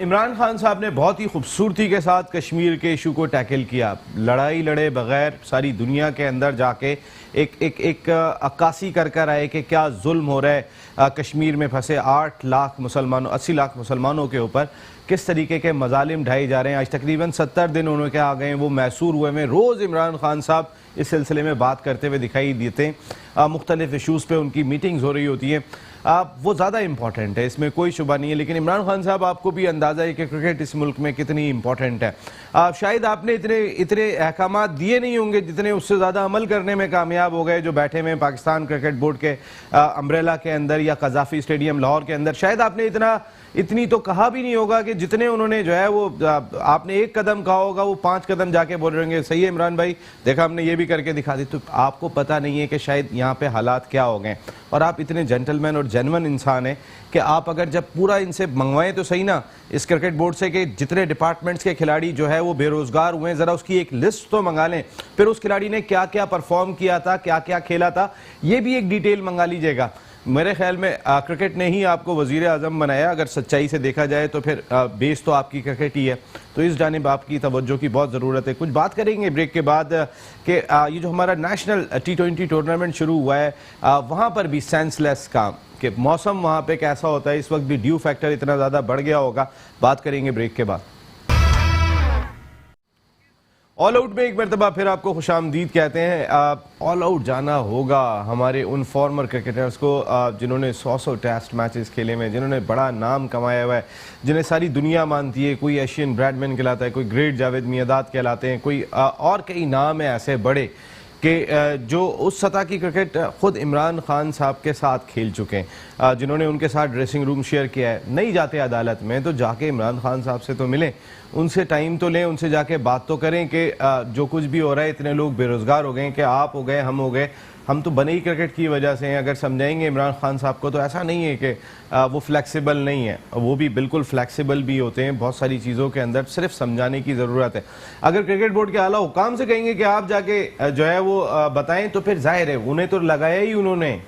इमरान खान साहब ने बहुत ही खूबसूरती के साथ कश्मीर के इशू को टैकल किया, लड़ाई लड़े बगैर सारी दुनिया के अंदर जाके एक अक्कासी कर आए कि क्या जुल्म हो रहा है कश्मीर में फंसे 8 लाख मुसलमानों, 80 लाख मुसलमानों के ऊपर, किस तरीके के मजालिम ढाए जा रहे हैं। आज तकरीबन 70 दिन उन्होंने आ गए, वो मैसूर हुए में रोज़ इमरान खान साहब इस सिलसिले में बात करते हुए दिखाई देते हैं। मुख्तलिफ इशूज़ पे उनकी मीटिंग्स हो रही होती हैं, वो ज़्यादा इंपॉर्टेंट है, इसमें कोई शुबा नहीं है। लेकिन इमरान खान साहब, आपको भी अंदाज़ा है कि क्रिकेट इस मुल्क में कितनी इंपॉर्टेंट है। शायद आपने इतने अहकामात दिए नहीं होंगे जितने उससे ज़्यादा अमल करने में कामयाब हो गए जो बैठे हुए पाकिस्तान क्रिकेट बोर्ड के अम्ब्रेला के अंदर या कज़ाफ़ी स्टेडियम लाहौर के अंदर। शायद आपने इतनी तो कहा भी नहीं होगा कि जितने उन्होंने जो है वो आपने एक कदम कहा होगा वो 5 कदम जाके बोल रहे होंगे सही है इमरान भाई, देखा हमने ये भी करके दिखा दी। तो आपको पता नहीं है कि शायद यहाँ पे हालात क्या हो गए। और आप इतने जेंटलमैन और जेन्युइन इंसान हैं कि आप अगर जब पूरा इनसे मंगवाएं तो सही ना इस क्रिकेट बोर्ड से कि जितने डिपार्टमेंट्स के खिलाड़ी जो है वो बेरोजगार हुए हैं, ज़रा उसकी एक लिस्ट तो मंगा लें, फिर उस खिलाड़ी ने क्या क्या परफॉर्म किया था, क्या क्या खेला था, ये भी एक डिटेल मंगा लीजिएगा। मेरे ख्याल में क्रिकेट ने ही आपको वज़ीर आज़म बनाया, अगर सच्चाई से देखा जाए तो फिर बेस तो आपकी क्रिकेट ही है। तो इस जानिब आपकी तवज्जो की बहुत ज़रूरत है। कुछ बात करेंगे ब्रेक के बाद कि ये जो हमारा नेशनल T20 टूर्नामेंट शुरू हुआ है वहाँ पर भी सेंसलेस काम कि मौसम वहाँ पे कैसा होता है, इस वक्त भी ड्यू फैक्टर इतना ज़्यादा बढ़ गया होगा। बात करेंगे ब्रेक के बाद। ऑल आउट में एक मरतबा फिर आपको खुशामदीद कहते हैं। ऑल आउट जाना होगा हमारे उन फॉर्मर क्रिकेटर्स को जिन्होंने 100 टेस्ट मैचेस खेले में, जिन्होंने बड़ा नाम कमाया हुआ है, जिन्हें सारी दुनिया मानती है। कोई एशियन ब्रैडमैन कहलाता है, कोई ग्रेट जावेद मियांदाद कहलाते हैं, कोई और कई नाम है ऐसे बड़े कि जो उस सतह की क्रिकेट खुद इमरान खान साहब के साथ खेल चुके हैं, जिन्होंने उनके साथ ड्रेसिंग रूम शेयर किया है। नहीं जाते अदालत में तो जाके इमरान खान साहब से तो मिलें, उनसे टाइम तो लें, उनसे जाके बात तो करें कि जो कुछ भी हो रहा है, इतने लोग बेरोजगार हो गए कि आप हो गए, हम हो गए, हम तो बने ही क्रिकेट की वजह से हैं। अगर समझाएंगे इमरान खान साहब को तो ऐसा नहीं है कि वो फ्लेक्सिबल नहीं है, वो भी बिल्कुल फ्लेक्सिबल भी होते हैं बहुत सारी चीज़ों के अंदर, सिर्फ समझाने की ज़रूरत है। अगर क्रिकेट बोर्ड के आला हुकाम से कहेंगे कि आप जाके जो है वो बताएं तो फिर जाहिर है उन्हें तो लगाया ही उन्होंने,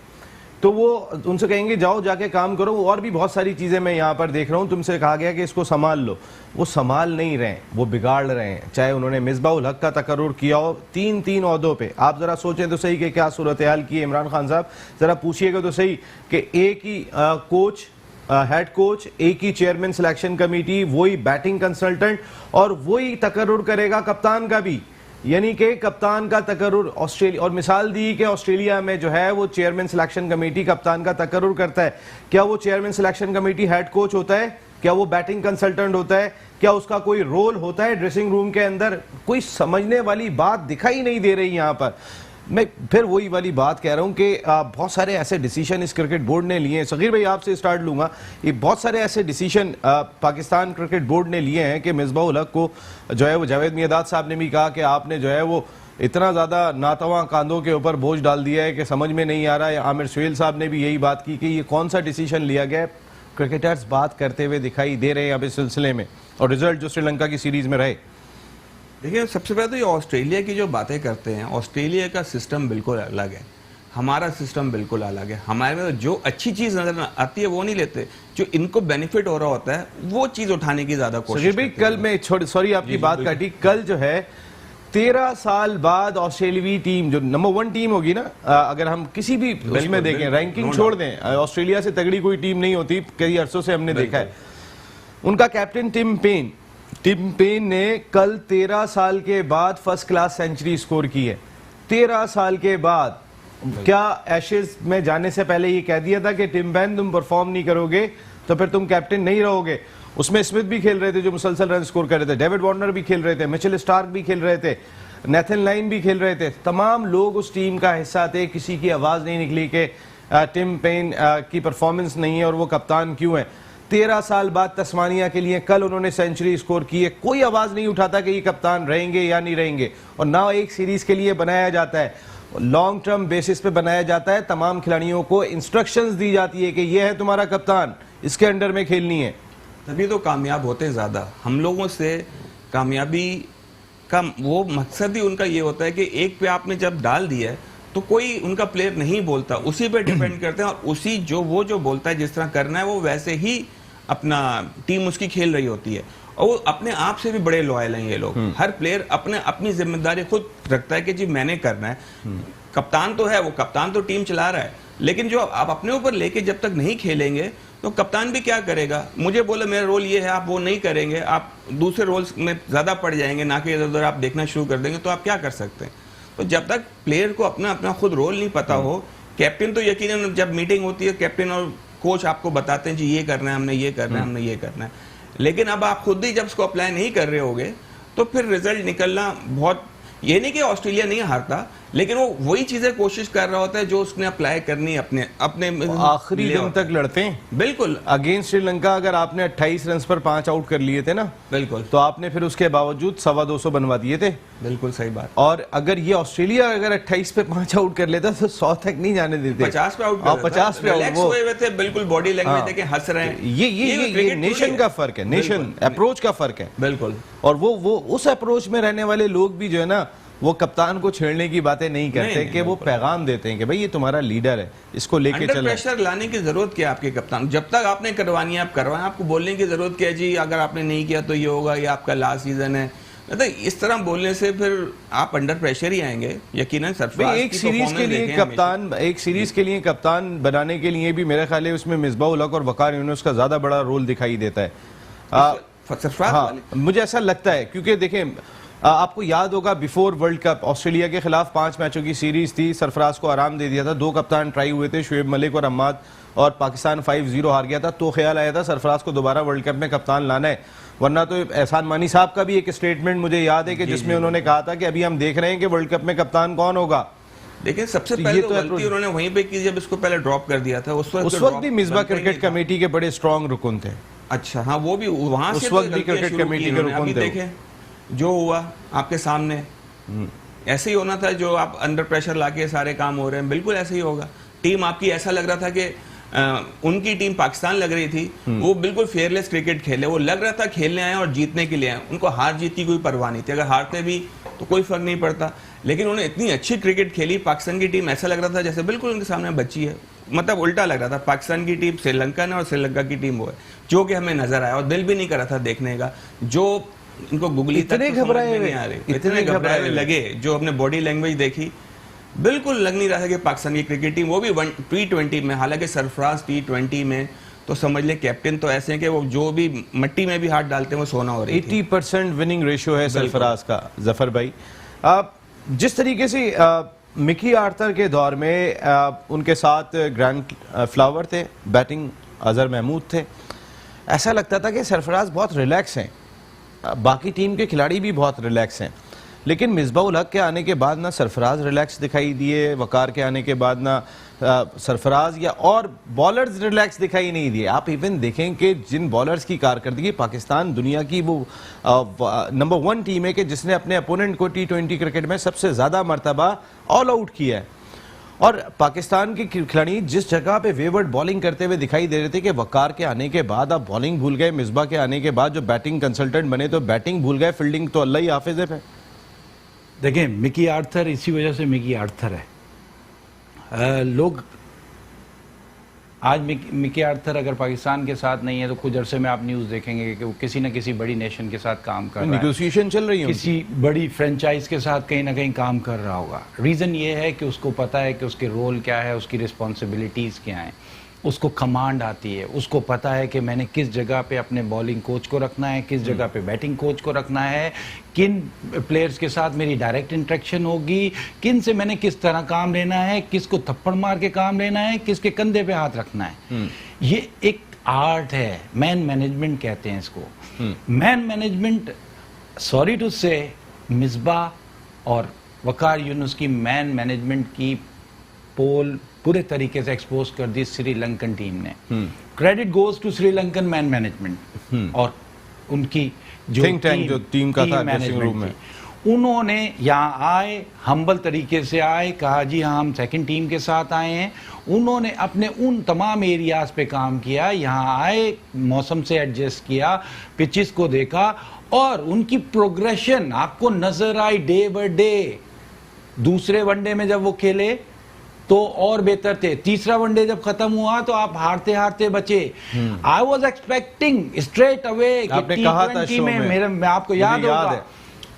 तो वो उनसे कहेंगे जाओ जाके काम करो। और भी बहुत सारी चीज़ें मैं यहाँ पर देख रहा हूँ, तुमसे कहा गया कि इसको संभाल लो, वो संभाल नहीं रहे, वो बिगाड़ रहे हैं। चाहे उन्होंने मिसबाउल हक का तकर्रुर किया हो 3 ओहदों पे, आप ज़रा सोचें तो सही कि क्या सूरत हाल की है इमरान खान साहब, ज़रा पूछिएगा तो सही कि एक ही कोच, हेड कोच, एक ही चेयरमैन सिलेक्शन कमेटी, वही बैटिंग कंसल्टेंट और वही तकर्रुर करेगा कप्तान का भी, यानी कि कप्तान का तकर्रुर ऑस्ट्रेलिया। और मिसाल दी कि ऑस्ट्रेलिया में जो है वो चेयरमैन सिलेक्शन कमेटी कप्तान का तकर्रुर करता है। क्या वो chairman selection committee head coach होता है? क्या वो बैटिंग कंसल्टेंट होता है? क्या उसका कोई रोल होता है ड्रेसिंग रूम के अंदर? कोई समझने वाली बात दिखाई नहीं दे रही यहाँ पर। मैं फिर वही वाली बात कह रहा हूँ कि बहुत सारे ऐसे डिसीजन इस क्रिकेट बोर्ड ने लिए हैं। सगीर भाई आपसे स्टार्ट लूँगा, ये बहुत सारे ऐसे डिसीजन पाकिस्तान क्रिकेट बोर्ड ने लिए हैं कि मिसबाउल हक को जो है वो जावेद मियांदाद साहब ने भी कहा कि आपने जो है वो इतना ज़्यादा नातवा कांधों के ऊपर बोझ डाल दिया है कि समझ में नहीं आ रहा है। आमिर सुहेल साहब ने भी यही बात की कि ये कौन सा डिसीजन लिया गया है। क्रिकेटर्स बात करते हुए दिखाई दे रहे हैं अब इस सिलसिले में, और रिजल्ट जो श्रीलंका की सीरीज़ में रहे। देखिए, सबसे पहले तो ये ऑस्ट्रेलिया की जो बातें करते हैं, ऑस्ट्रेलिया का सिस्टम बिल्कुल अलग है, हमारा सिस्टम बिल्कुल अलग है। हमारे में जो अच्छी चीज नजर आती है वो नहीं लेते, जो इनको बेनिफिट हो रहा होता है वो चीज उठाने की ज्यादा कोशिश करते हैं। कल मैं सॉरी आपकी बात काटी, कल जो है 13 साल बाद ऑस्ट्रेलियावी टीम जो नंबर 1 टीम होगी ना, अगर हम किसी भी उसमें देखें, रैंकिंग छोड़ दें, ऑस्ट्रेलिया से तगड़ी कोई टीम नहीं होती, कई अरसों से हमने देखा है। उनका कैप्टन टिम पेन ने कल 13 साल के बाद फर्स्ट क्लास सेंचुरी स्कोर की है। 13 साल के बाद। क्या एशेज में जाने से पहले ये कह दिया था कि टिम पेन तुम परफॉर्म नहीं करोगे तो फिर तुम कैप्टन नहीं रहोगे? उसमें स्मिथ भी खेल रहे थे जो मुसलसल रन स्कोर कर रहे थे, डेविड वार्नर भी खेल रहे थे, मिचेल स्टार्क भी खेल रहे थे, नेथन लाइन भी खेल रहे थे, तमाम लोग उस टीम का हिस्सा थे। किसी की आवाज़ नहीं निकली कि टिम पेन की परफॉर्मेंस नहीं है और वो कप्तान क्यों है। 13 साल बाद तस्मानिया के लिए कल उन्होंने सेंचुरी स्कोर की है, कोई आवाज़ नहीं उठाता कि ये कप्तान रहेंगे या नहीं रहेंगे। और ना एक सीरीज़ के लिए बनाया जाता है, लॉन्ग टर्म बेसिस पे बनाया जाता है। तमाम खिलाड़ियों को इंस्ट्रक्शंस दी जाती है कि ये है तुम्हारा कप्तान, इसके अंडर में खेलनी है, तभी तो कामयाब होते हैं ज़्यादा। हम लोगों से कामयाबी का वो मकसद ही उनका ये होता है कि एक पे आपने जब डाल दिया है तो कोई उनका प्लेयर नहीं बोलता, उसी पे डिपेंड करते हैं, और उसी वो जो बोलता है जिस तरह करना है वो वैसे ही अपना टीम उसकी खेल रही होती है। और वो अपने आप से भी बड़े लॉयल हैं ये लोग। हर प्लेयर अपनी जिम्मेदारी खुद रखता है कि जी मैंने करना है। कप्तान तो है, वो कप्तान तो टीम चला रहा है, लेकिन जो आप अपने ऊपर लेके जब तक नहीं खेलेंगे तो कप्तान भी क्या करेगा? मुझे बोले मेरा रोल ये है, आप वो नहीं करेंगे, आप दूसरे रोल्स में ज़्यादा पड़ जाएंगे, ना कि इधर उधर आप देखना शुरू कर देंगे, तो आप क्या कर सकते हैं? तो जब तक प्लेयर को अपना खुद रोल नहीं पता हो, कैप्टन तो यकीनन जब मीटिंग होती है कैप्टन और कोच आपको बताते हैं जी ये करना है, हमने ये करना है, हमने ये करना है, लेकिन अब आप खुद ही जब उसको अप्लाई नहीं कर रहे होगे तो फिर रिजल्ट निकलना बहुत, ये नहीं कि ऑस्ट्रेलिया नहीं हारता, लेकिन वो वही चीजें कोशिश कर रहा होता है जो उसने अप्लाई करनी है अपने अपने आखिरी लिए दिन होता तक लड़ते हैं है। बिल्कुल अगेंस्ट श्रीलंका। अगर आपने 28 रन पर 5 आउट कर लिए थे ना, बिल्कुल तो आपने फिर उसके बावजूद 225 बनवा दिए थे। बिल्कुल सही बात। और अगर ये ऑस्ट्रेलिया अगर 28 पे 5 आउट कर लेता तो 100 तक नहीं जाने देते। 50 पे आउट 50 पे रिलैक्स हुए हुए थे, बिल्कुल बॉडी लैंग्वेज देखे हंस रहे हैं। ये cricket नेशन थोड़ी का है। फर्क है, नेशन अप्रोच का फर्क है। बिल्कुल और वो उस अप्रोच में रहने वाले लोग भी जो है ना, वो कप्तान को छेड़ने की बातें नहीं करते कि वो पैगाम देते हैं कि भाई ये तुम्हारा लीडर है, इसको लेके अंडर चलना है। प्रेशर लाने की जरूरत क्या है आपके कप्तान? जब तक आपने करवानी है आप करवाएं, आपको बोलने की जरूरत क्या है जी अगर आपने नहीं किया तो ये होगा, ये आपका लास्ट सीजन है। मतलब इस तरह बोलने से फिर आप अंडर प्रेशर ही आएंगे यकीनन। सरफराज एक की सीरीज के performance लिए देखें कप्तान, एक सीरीज के लिए कप्तान बनाने के लिए भी मेरे ख्याल है उसमें मिसबाह उल हक और वकार यूनुस का ज्यादा बड़ा रोल दिखाई देता है। सरफराज हाँ, वाले। मुझे ऐसा लगता है क्योंकि देखें आपको याद होगा बिफोर वर्ल्ड कप ऑस्ट्रेलिया के खिलाफ 5 मैचों की सीरीज थी, सरफराज को आराम दे दिया था। 2 कप्तान ट्राई हुए थे, शुएब मलिक और अम्माद, और पाकिस्तान 5-0 हार गया था। तो ख्याल आया था सरफराज को दोबारा वर्ल्ड कप में कप्तान लाना है, वरना तो एहसान मानी साहब का भी एक स्टेटमेंट मुझे याद है कि जिसमें उन्होंने कहा था कि अभी हम देख रहे हैं कि वर्ल्ड कप में कप्तान कौन होगा। देखिए सबसे तो पहले ये तो तो गलती उन्होंने वहीं पे की जब इसको पहले ड्रॉप कर दिया था। उस वक्त भी मिसबा क्रिकेट कमेटी के बड़े स्ट्रॉन्ग रुकन थे। अच्छा हाँ, वो भी वहां उस से वक्त भी क्रिकेट कमेटी के रुकन अभी थे। देखें जो हुआ आपके सामने, ऐसे ही होना था। जो आप अंडर प्रेशर लाके सारे काम हो रहे हैं, बिल्कुल ऐसे ही होगा। टीम आपकी ऐसा लग रहा था कि उनकी टीम पाकिस्तान लग रही थी, वो बिल्कुल फेयरलेस क्रिकेट खेले। वो लग रहा था खेलने आए और जीतने के लिए आए, उनको हार जीत की कोई परवाह नहीं थी। अगर हारते भी तो कोई फर्क नहीं पड़ता, लेकिन उन्होंने इतनी अच्छी क्रिकेट खेली। पाकिस्तान की टीम ऐसा लग रहा था जैसे बिल्कुल उनके सामने बच्ची है, मतलब उल्टा लग रहा था। पाकिस्तान की टीम श्रीलंकन है और श्रीलंका की टीम वो है, जो कि हमें नजर आया और दिल भी नहीं कर रहा था देखने का। जो इनको गुगली इतने घबराए हुए, इतने घबराए हुए लगे, जो अपने बॉडी लैंग्वेज देखी, बिल्कुल लग नहीं रहा था कि पाकिस्तान की क्रिकेट टीम, वो भी T20 में, हालांकि सरफराज T20 में तो समझ ले कैप्टन तो ऐसे हैं कि वो जो भी मिट्टी में भी हाथ डालते हैं वो सोना हो रही थी। 80% विनिंग रेशियो है सरफराज का। जफर भाई, जिस तरीके से मिकी आर्थर के दौर में उनके साथ ग्रैंड फ्लावर थे, बैटिंग अजहर महमूद थे, ऐसा लगता था कि सरफराज बहुत रिलैक्स हैं, बाकी टीम के खिलाड़ी भी बहुत रिलैक्स हैं। लेकिन मिसबाह उल हक के आने के बाद ना सरफराज रिलैक्स दिखाई दिए, वकार के आने के बाद ना सरफराज या और बॉलर्स रिलैक्स दिखाई नहीं दिए। आप इवन देखें कि जिन बॉलर्स की कारकर्दगी, पाकिस्तान दुनिया की वो नंबर 1 टीम है कि जिसने अपने अपोनेंट को T20 क्रिकेट में सबसे ज़्यादा मरतबा ऑल आउट किया है। और पाकिस्तान के खिलाड़ी जिस जगह पे वेवर्ड बॉलिंग करते हुए दिखाई दे रहे थे कि वकार के आने के बाद आप बॉलिंग भूल गए, मिसबाह के आने के बाद जो बैटिंग कंसल्टेंट बने तो बैटिंग भूल गए, फील्डिंग तो अल्लाह ही हाफिज है। देखें मिकी आर्थर इसी वजह से मिकी आर्थर है। लोग आज मिकी आर्थर अगर पाकिस्तान के साथ नहीं है तो कुछ अरसे में आप न्यूज़ देखेंगे कि वो किसी न किसी बड़ी नेशन के साथ काम कर रहा है, नेगोशिएशन चल रही है, किसी बड़ी फ्रेंचाइज के साथ कहीं ना कहीं काम कर रहा होगा। रीज़न ये है कि उसको पता है कि उसके रोल क्या है, उसकी रिस्पॉन्सिबिलिटीज़ क्या हैं, उसको कमांड आती है, उसको पता है कि मैंने किस जगह पे अपने बॉलिंग कोच को रखना है, किस जगह पे बैटिंग कोच को रखना है, किन प्लेयर्स के साथ मेरी डायरेक्ट इंटरेक्शन होगी, किन से मैंने किस तरह काम लेना है, किसको थप्पड़ मार के काम लेना है, किसके कंधे पे हाथ रखना है। ये एक आर्ट है, मैन मैनेजमेंट कहते हैं इसको। मैन मैनेजमेंट, सॉरी टू से, मिसबाह और वकार यूनुस की मैन मैनेजमेंट की पोल पूरे तरीके से एक्सपोज कर दी श्रीलंकन टीम ने। Credit goes to Sri Lankan man management और उनकी जो थिंक टैंक जो टीम का था ड्रेसिंग रूम में। उन्होंने यहाँ आए, हम्बल तरीके से आए, कहा जी हाँ हम सेकंड टीम के साथ आए हैं। उन्होंने अपने उन तमाम एरियाज पे काम किया, यहाँ आए, मौसम से एडजस्ट किया, पिचेस को देखा और उनकी प्रोग्रेशन आपको नजर आई डे बाय डे। दूसरे वनडे में जब वो खेले तो और बेहतर थे, तीसरा वनडे जब खत्म हुआ तो आप हारते हारते बचे। I was expecting straight away T20 में, मैं आपको याद होगा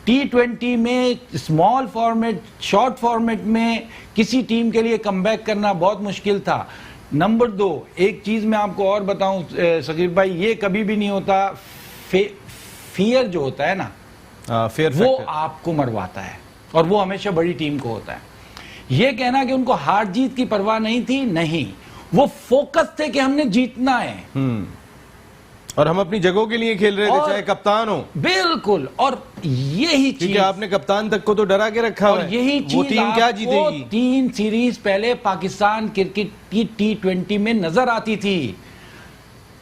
T20 में स्मॉल फॉर्मेट, शॉर्ट फॉर्मेट में किसी टीम के लिए कमबैक करना बहुत मुश्किल था। नंबर 2, एक चीज मैं आपको और बताऊं सकीब भाई, ये कभी भी नहीं होता, फियर जो होता है ना, वो आपको मरवाता है और वो हमेशा बड़ी टीम को होता है। ये कहना कि उनको हार जीत की परवाह नहीं थी, नहीं, वो फोकस थे कि हमने जीतना है। और हम अपनी जगहों के लिए खेल रहे थे, और चाहे कप्तान हो। बिल्कुल, और यही क्योंकि चीज, आपने कप्तान तक को तो डरा के रखा और है। यही वो चीज टीम क्या आपको जीतेगी? 3 सीरीज पहले पाकिस्तान क्रिकेट की T20 में नजर आती थी।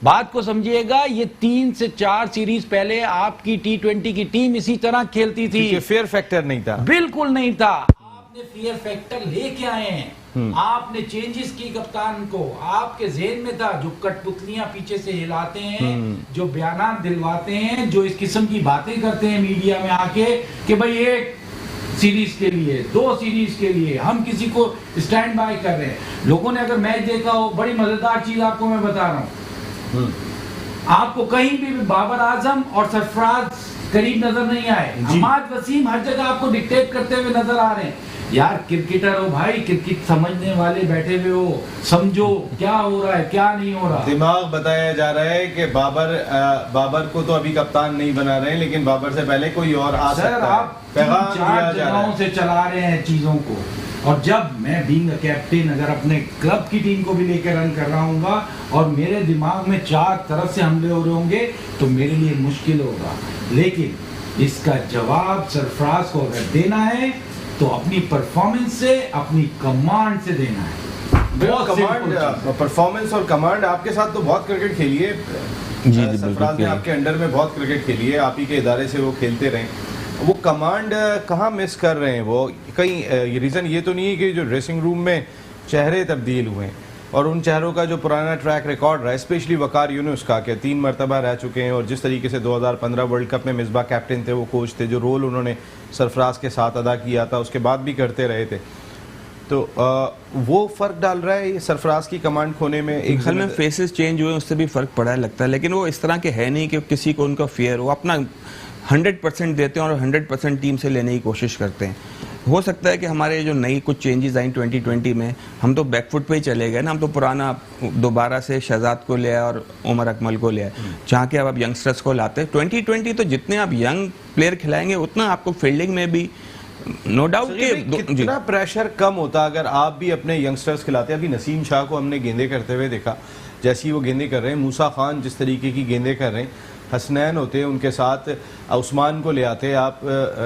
बात को समझिएगा, ये 3 से 4 सीरीज पहले आपकी T20 की टीम इसी तरह खेलती थी। क्योंकि फेयर फैक्टर नहीं था। बिल्कुल नहीं था। आपने फेयर फैक्टर लेके आए हैं, आपने चेंजेस की कप्तान को, आपके जेहन में था जो कठपुतलियां पीछे से हिलाते हैं, जो बयान दिलवाते हैं, जो इस किस्म की बातें करते हैं मीडिया में आके कि भाई 1 सीरीज के लिए, 2 सीरीज के लिए हम किसी को स्टैंड बाय कर रहे हैं। लोगों ने अगर मैच देखा हो, बड़ी मजेदार चीज आपको मैं बता रहा हूँ, आपको कहीं भी बाबर आजम और सरफराज करीब नजर नहीं आए। हमाद वसीम हर जगह आपको डिक्टेट करते हुए नजर आ रहे हैं। यार क्रिकेटर हो भाई, क्रिकेट समझने वाले बैठे हुए हो, समझो क्या हो रहा है क्या नहीं हो रहा। दिमाग बताया जा रहा है कि बाबर को तो अभी कप्तान नहीं बना रहे हैं, लेकिन बाबर से पहले कोई और आ सर, सकता है। आप पैगाम 3-4 दिया जा रहा जगहों है। से चला रहे हैं चीजों को। और जब मैं बीइंग अ कैप्टन अगर अपने क्लब की टीम को भी लेकर रन कर रहा हूँ और मेरे दिमाग में 4 तरफ से हमले हो रहे होंगे तो मेरे लिए मुश्किल होगा। लेकिन इसका जवाब सरफराज को अगर देना है तो अपनी परफॉर्मेंस से, अपनी कमांड से देना है। बहुत कमांड, परफॉर्मेंस और कमांड, आपके साथ तो बहुत क्रिकेट खेली है सरफराज ने, आपके अंडर में बहुत क्रिकेट खेली है, आप ही के इदारे से वो खेलते रहे। वो कमांड कहाँ मिस कर रहे हैं? वो कहीं रीज़न ये तो नहीं है कि जो ड्रेसिंग रूम में चेहरे तब्दील हुए हैं और उन चेहरों का जो पुराना ट्रैक रिकॉर्ड रहा है, स्पेशली वकार यूनुस का, कि 3 मरतबा रह चुके हैं और जिस तरीके से 2015 वर्ल्ड कप में मिसबा कैप्टन थे, वो कोच थे, जो रोल उन्होंने सरफराज के साथ अदा किया था उसके बाद भी करते रहे थे, तो वो फ़र्क डाल रहा है ये सरफराज की कमांड खोने में। एक असल में फेसेस चेंज हुए उससे भी फ़र्क पड़ा है लगता है, लेकिन वो इस तरह के है नहीं कि किसी को उनका फेयर, वो अपना 100% देते हैं और 100% टीम से लेने की कोशिश करते हैं। हो सकता है कि हमारे जो नई कुछ चेंजेस आई 2020 में, हम तो बैकफुट पे ही चले गए ना, हम तो पुराना दोबारा से शहजाद को ले आए और उमर अकमल को ले आए, जहाँ के अब आप यंगस्टर्स को लाते हैं। 2020 तो जितने आप यंग प्लेयर खिलाएंगे उतना आपको फील्डिंग में भी नो डाउट कि कितना प्रेशर कम होता अगर आप भी अपने यंगस्टर्स खिलाते। अभी नसीम शाह को हमने गेंदे करते हुए देखा, जैसी वो गेंदे कर रहे हैं, मूसा खान जिस तरीके की गेंदे कर रहे हैं, हसनैन होते हैं उनके साथ, उस्मान को ले आते आप,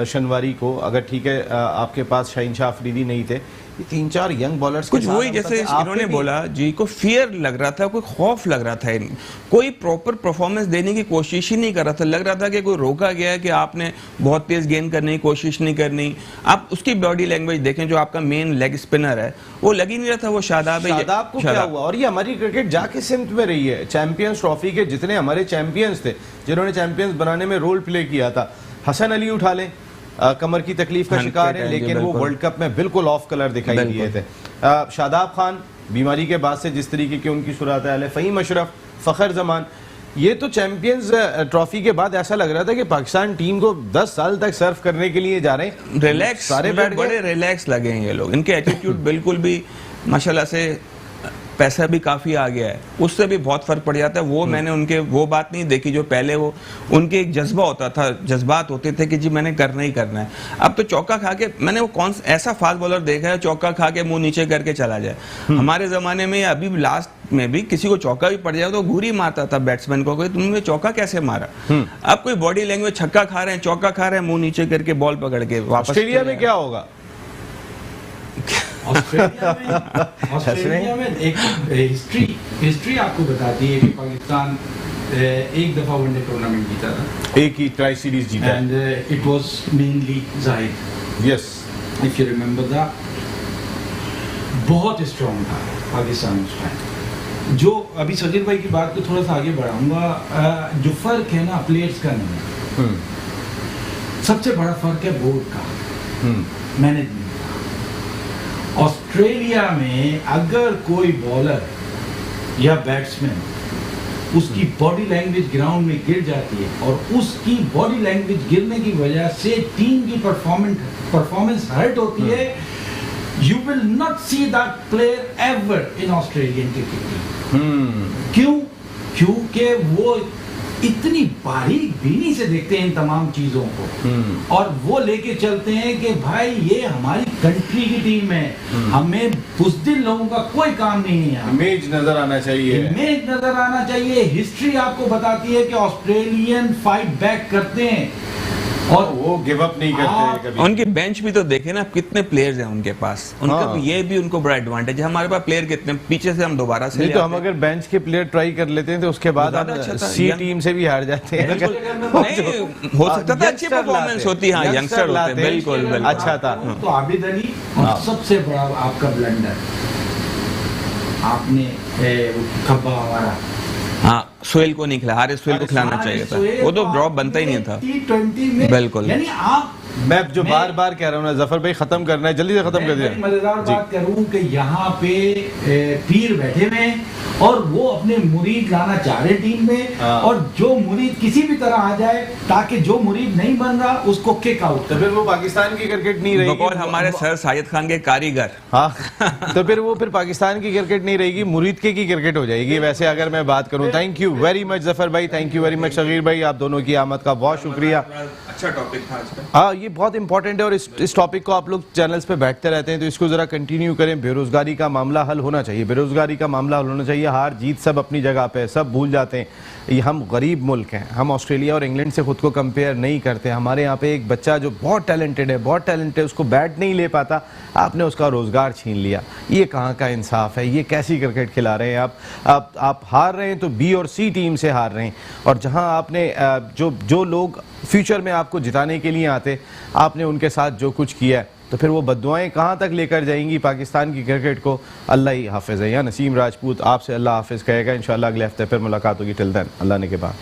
शनवारी को, अगर ठीक है आपके पास शाहीन शाह अफरीदी नहीं थे, ये 3-4 यंग बॉलर्स कुछ वही जैसे इन्होंने बोला जी को फियर लग रहा था, कोई खौफ लग रहा था, कोई प्रॉपर परफॉर्मेंस देने की कोशिश ही नहीं कर रहा था। लग रहा था कि कोई रोका गया है कि आपने बहुत तेज गेंद करने की कोशिश नहीं करनी। आप उसकी बॉडी लैंग्वेज देखें, जो आपका मेन लेग स्पिनर है वो लग ही नहीं रहा था, वो शादाब को क्या हुआ? और ये हमारी क्रिकेट जाके सिमत में रही है। चैंपियंस ट्रॉफी के जितने हमारे चैंपियंस थे, जिन्होंने चैंपियंस बनाने में रोल प्ले किया था, हसन अली उठा लें, कमर की तकलीफ का शिकार है, लेकिन वो वर्ल्ड कप में बिल्कुल ऑफ कलर दिखाई दिए थे। शादाब खान बीमारी के बाद से जिस तरीके की उनकी सूरत है, फ़हीम अशरफ, फ़खर जमान, ये तो चैंपियंस ट्रॉफी के बाद ऐसा लग रहा था कि पाकिस्तान टीम को 10 साल तक सर्व करने के लिए जा रहे हैं। रिलैक्स, सारे बैठ बड़े रिलैक्स लगे हैं ये लोग, इनके एटीट्यूड बिल्कुल भी माशाल्लाह से, पैसा भी काफ़ी आ गया है, उससे भी बहुत फ़र्क पड़ जाता है। वो मैंने उनके वो बात नहीं देखी जो पहले वो उनके एक जज्बा होता था, जज्बात होते थे कि जी मैंने करना ही करना है। अब तो चौका खा के, मैंने वो कौन ऐसा फास्ट बॉलर देखा है चौका खा के मुंह नीचे करके चला जाए। हमारे ज़माने में अभी लास्ट में भी किसी को चौका भी पड़ जाए तो घूरी मारता था बैट्समैन को, तुमने चौका कैसे मारा। अब कोई बॉडी लैंग्वेज, छक्का खा रहे हैं, चौका खा रहे हैं, मुंह नीचे करके बॉल पकड़ के वापस। ऑस्ट्रेलिया में क्या होगा? ऑस्ट्रेलिया में एक हिस्ट्री आपको बताती है कि पाकिस्तान एक दफा वनडे टूर्नामेंट जीता था, एक ही ट्राई सीरीज जीता, and it was mainly Zahid, yes if you remember that. बहुत स्ट्रॉन्ग था पाकिस्तान उस टाइम। जो अभी सजीद भाई की बात को थोड़ा सा आगे बढ़ाऊंगा, जो फर्क है ना प्लेयर्स का नहीं, सबसे बड़ा फर्क है बोर्ड का, मैनेजमेंट। ऑस्ट्रेलिया में अगर कोई बॉलर या बैट्समैन उसकी बॉडी लैंग्वेज ग्राउंड में गिर जाती है और उसकी बॉडी लैंग्वेज गिरने की वजह से टीम की परफॉर्मेंस हर्ट होती है, you will not see that player ever in Australian cricket. क्यों? क्योंकि वो इतनी बारीक बीनी से देखते हैं इन तमाम चीजों को और वो लेके चलते हैं कि भाई ये हमारी कंट्री की टीम है, हमें बुज़दिल लोगों का कोई काम नहीं है। इमेज नजर आना चाहिए, इमेज नजर आना चाहिए। हिस्ट्री आपको बताती है कि ऑस्ट्रेलियन फाइट बैक करते हैं और वो गिव अप नहीं करते कभी। उनकी बेंच भी तो देखे ना, कितने प्लेयर्स हैं उनके पास, उनका हाँ। ये भी उनको बड़ा एडवांटेज है। हमारे पास प्लेयर कितने, पीछे से हम दोबारा से नहीं ले तो आते हम हैं। अगर बेंच के प्लेयर ट्राई कर लेते हैं तो उसके बाद हम ज्यादा अच्छा था। सी टीम से भी हार जाते हैं। नहीं, हो सकता था अच्छी परफॉर्मेंस होती है, हाँ, यंगस्टर होते, बिल्कुल बिल्कुल। अच्छा था। तो आबिद अली, और सबसे बड़ा आपका ब्लंडर, आपने खब्बा हमारा हाँ, सोहेल को नहीं खिलाया, हारिस सोहेल को खिलाना चाहिए था, वो तो ड्रॉप बनता ही नहीं था। T20 में बिल्कुल। यानी आप, मैं जो बार बार कह रहा हूँ ना जफर भाई, खत्म करना है, जल्दी से खत्म कर मैं दिया। मजेदार बात करूं कि यहाँ पे पीर बैठे हुए हैं और वो अपने मुरीद लाना चाह रहे टीम में, हाँ। और जो मुरीद किसी भी तरह आ जाए, ताकि जो मुरीद नहीं बन रहा उसको किक आउट तो फिर वो पाकिस्तान की क्रिकेट नहीं रहेगी। बकौल हमारे सर साजिद खान के कारीगर। हाँ तो फिर पाकिस्तान की क्रिकेट नहीं रहेगी, मुरीद के की क्रिकेट हो जाएगी। वैसे अगर मैं बात करूं, thank you very much Zafar भाई, thank you very much Shagir भाई, आप दोनों की आमद का बहुत शुक्रिया। अच्छा टॉपिक था आज का। हाँ, ये बहुत इंपॉर्टेंट है और इस टॉपिक को आप लोग चैनल्स पे बैठते रहते हैं तो इसको जरा कंटिन्यू करें। बेरोजगारी का मामला हल होना चाहिए, बेरोजगारी का मामला हल होना चाहिए। हार जीत सब अपनी जगह पे है, सब भूल जाते हैं। ये हम गरीब मुल्क हैं, हम ऑस्ट्रेलिया और इंग्लैंड से खुद को कंपेयर नहीं करते। हमारे यहाँ पे एक बच्चा जो बहुत टैलेंटेड है, उसको बैट नहीं ले पाता, आपने उसका रोजगार छीन लिया। ये कहाँ का इंसाफ है? ये कैसी क्रिकेट खिला रहे हैं आप हार रहे हैं तो बी और सी टीम से हार रहे हैं। और जहाँ आपने जो लोग फ्यूचर में आपको जिताने के लिए आते, आपने उनके साथ जो कुछ किया है, तो फिर वो बद्दुआएं कहाँ तक लेकर जाएंगी पाकिस्तान की क्रिकेट को। अल्लाह ही हाफिज़ है। या नसीम राजपूत आपसे अल्लाह हाफिज़ कहेगा। इंशाल्लाह अगले हफ्ते फिर मुलाकात होगी। टिल देन अल्लाह ने के बाद।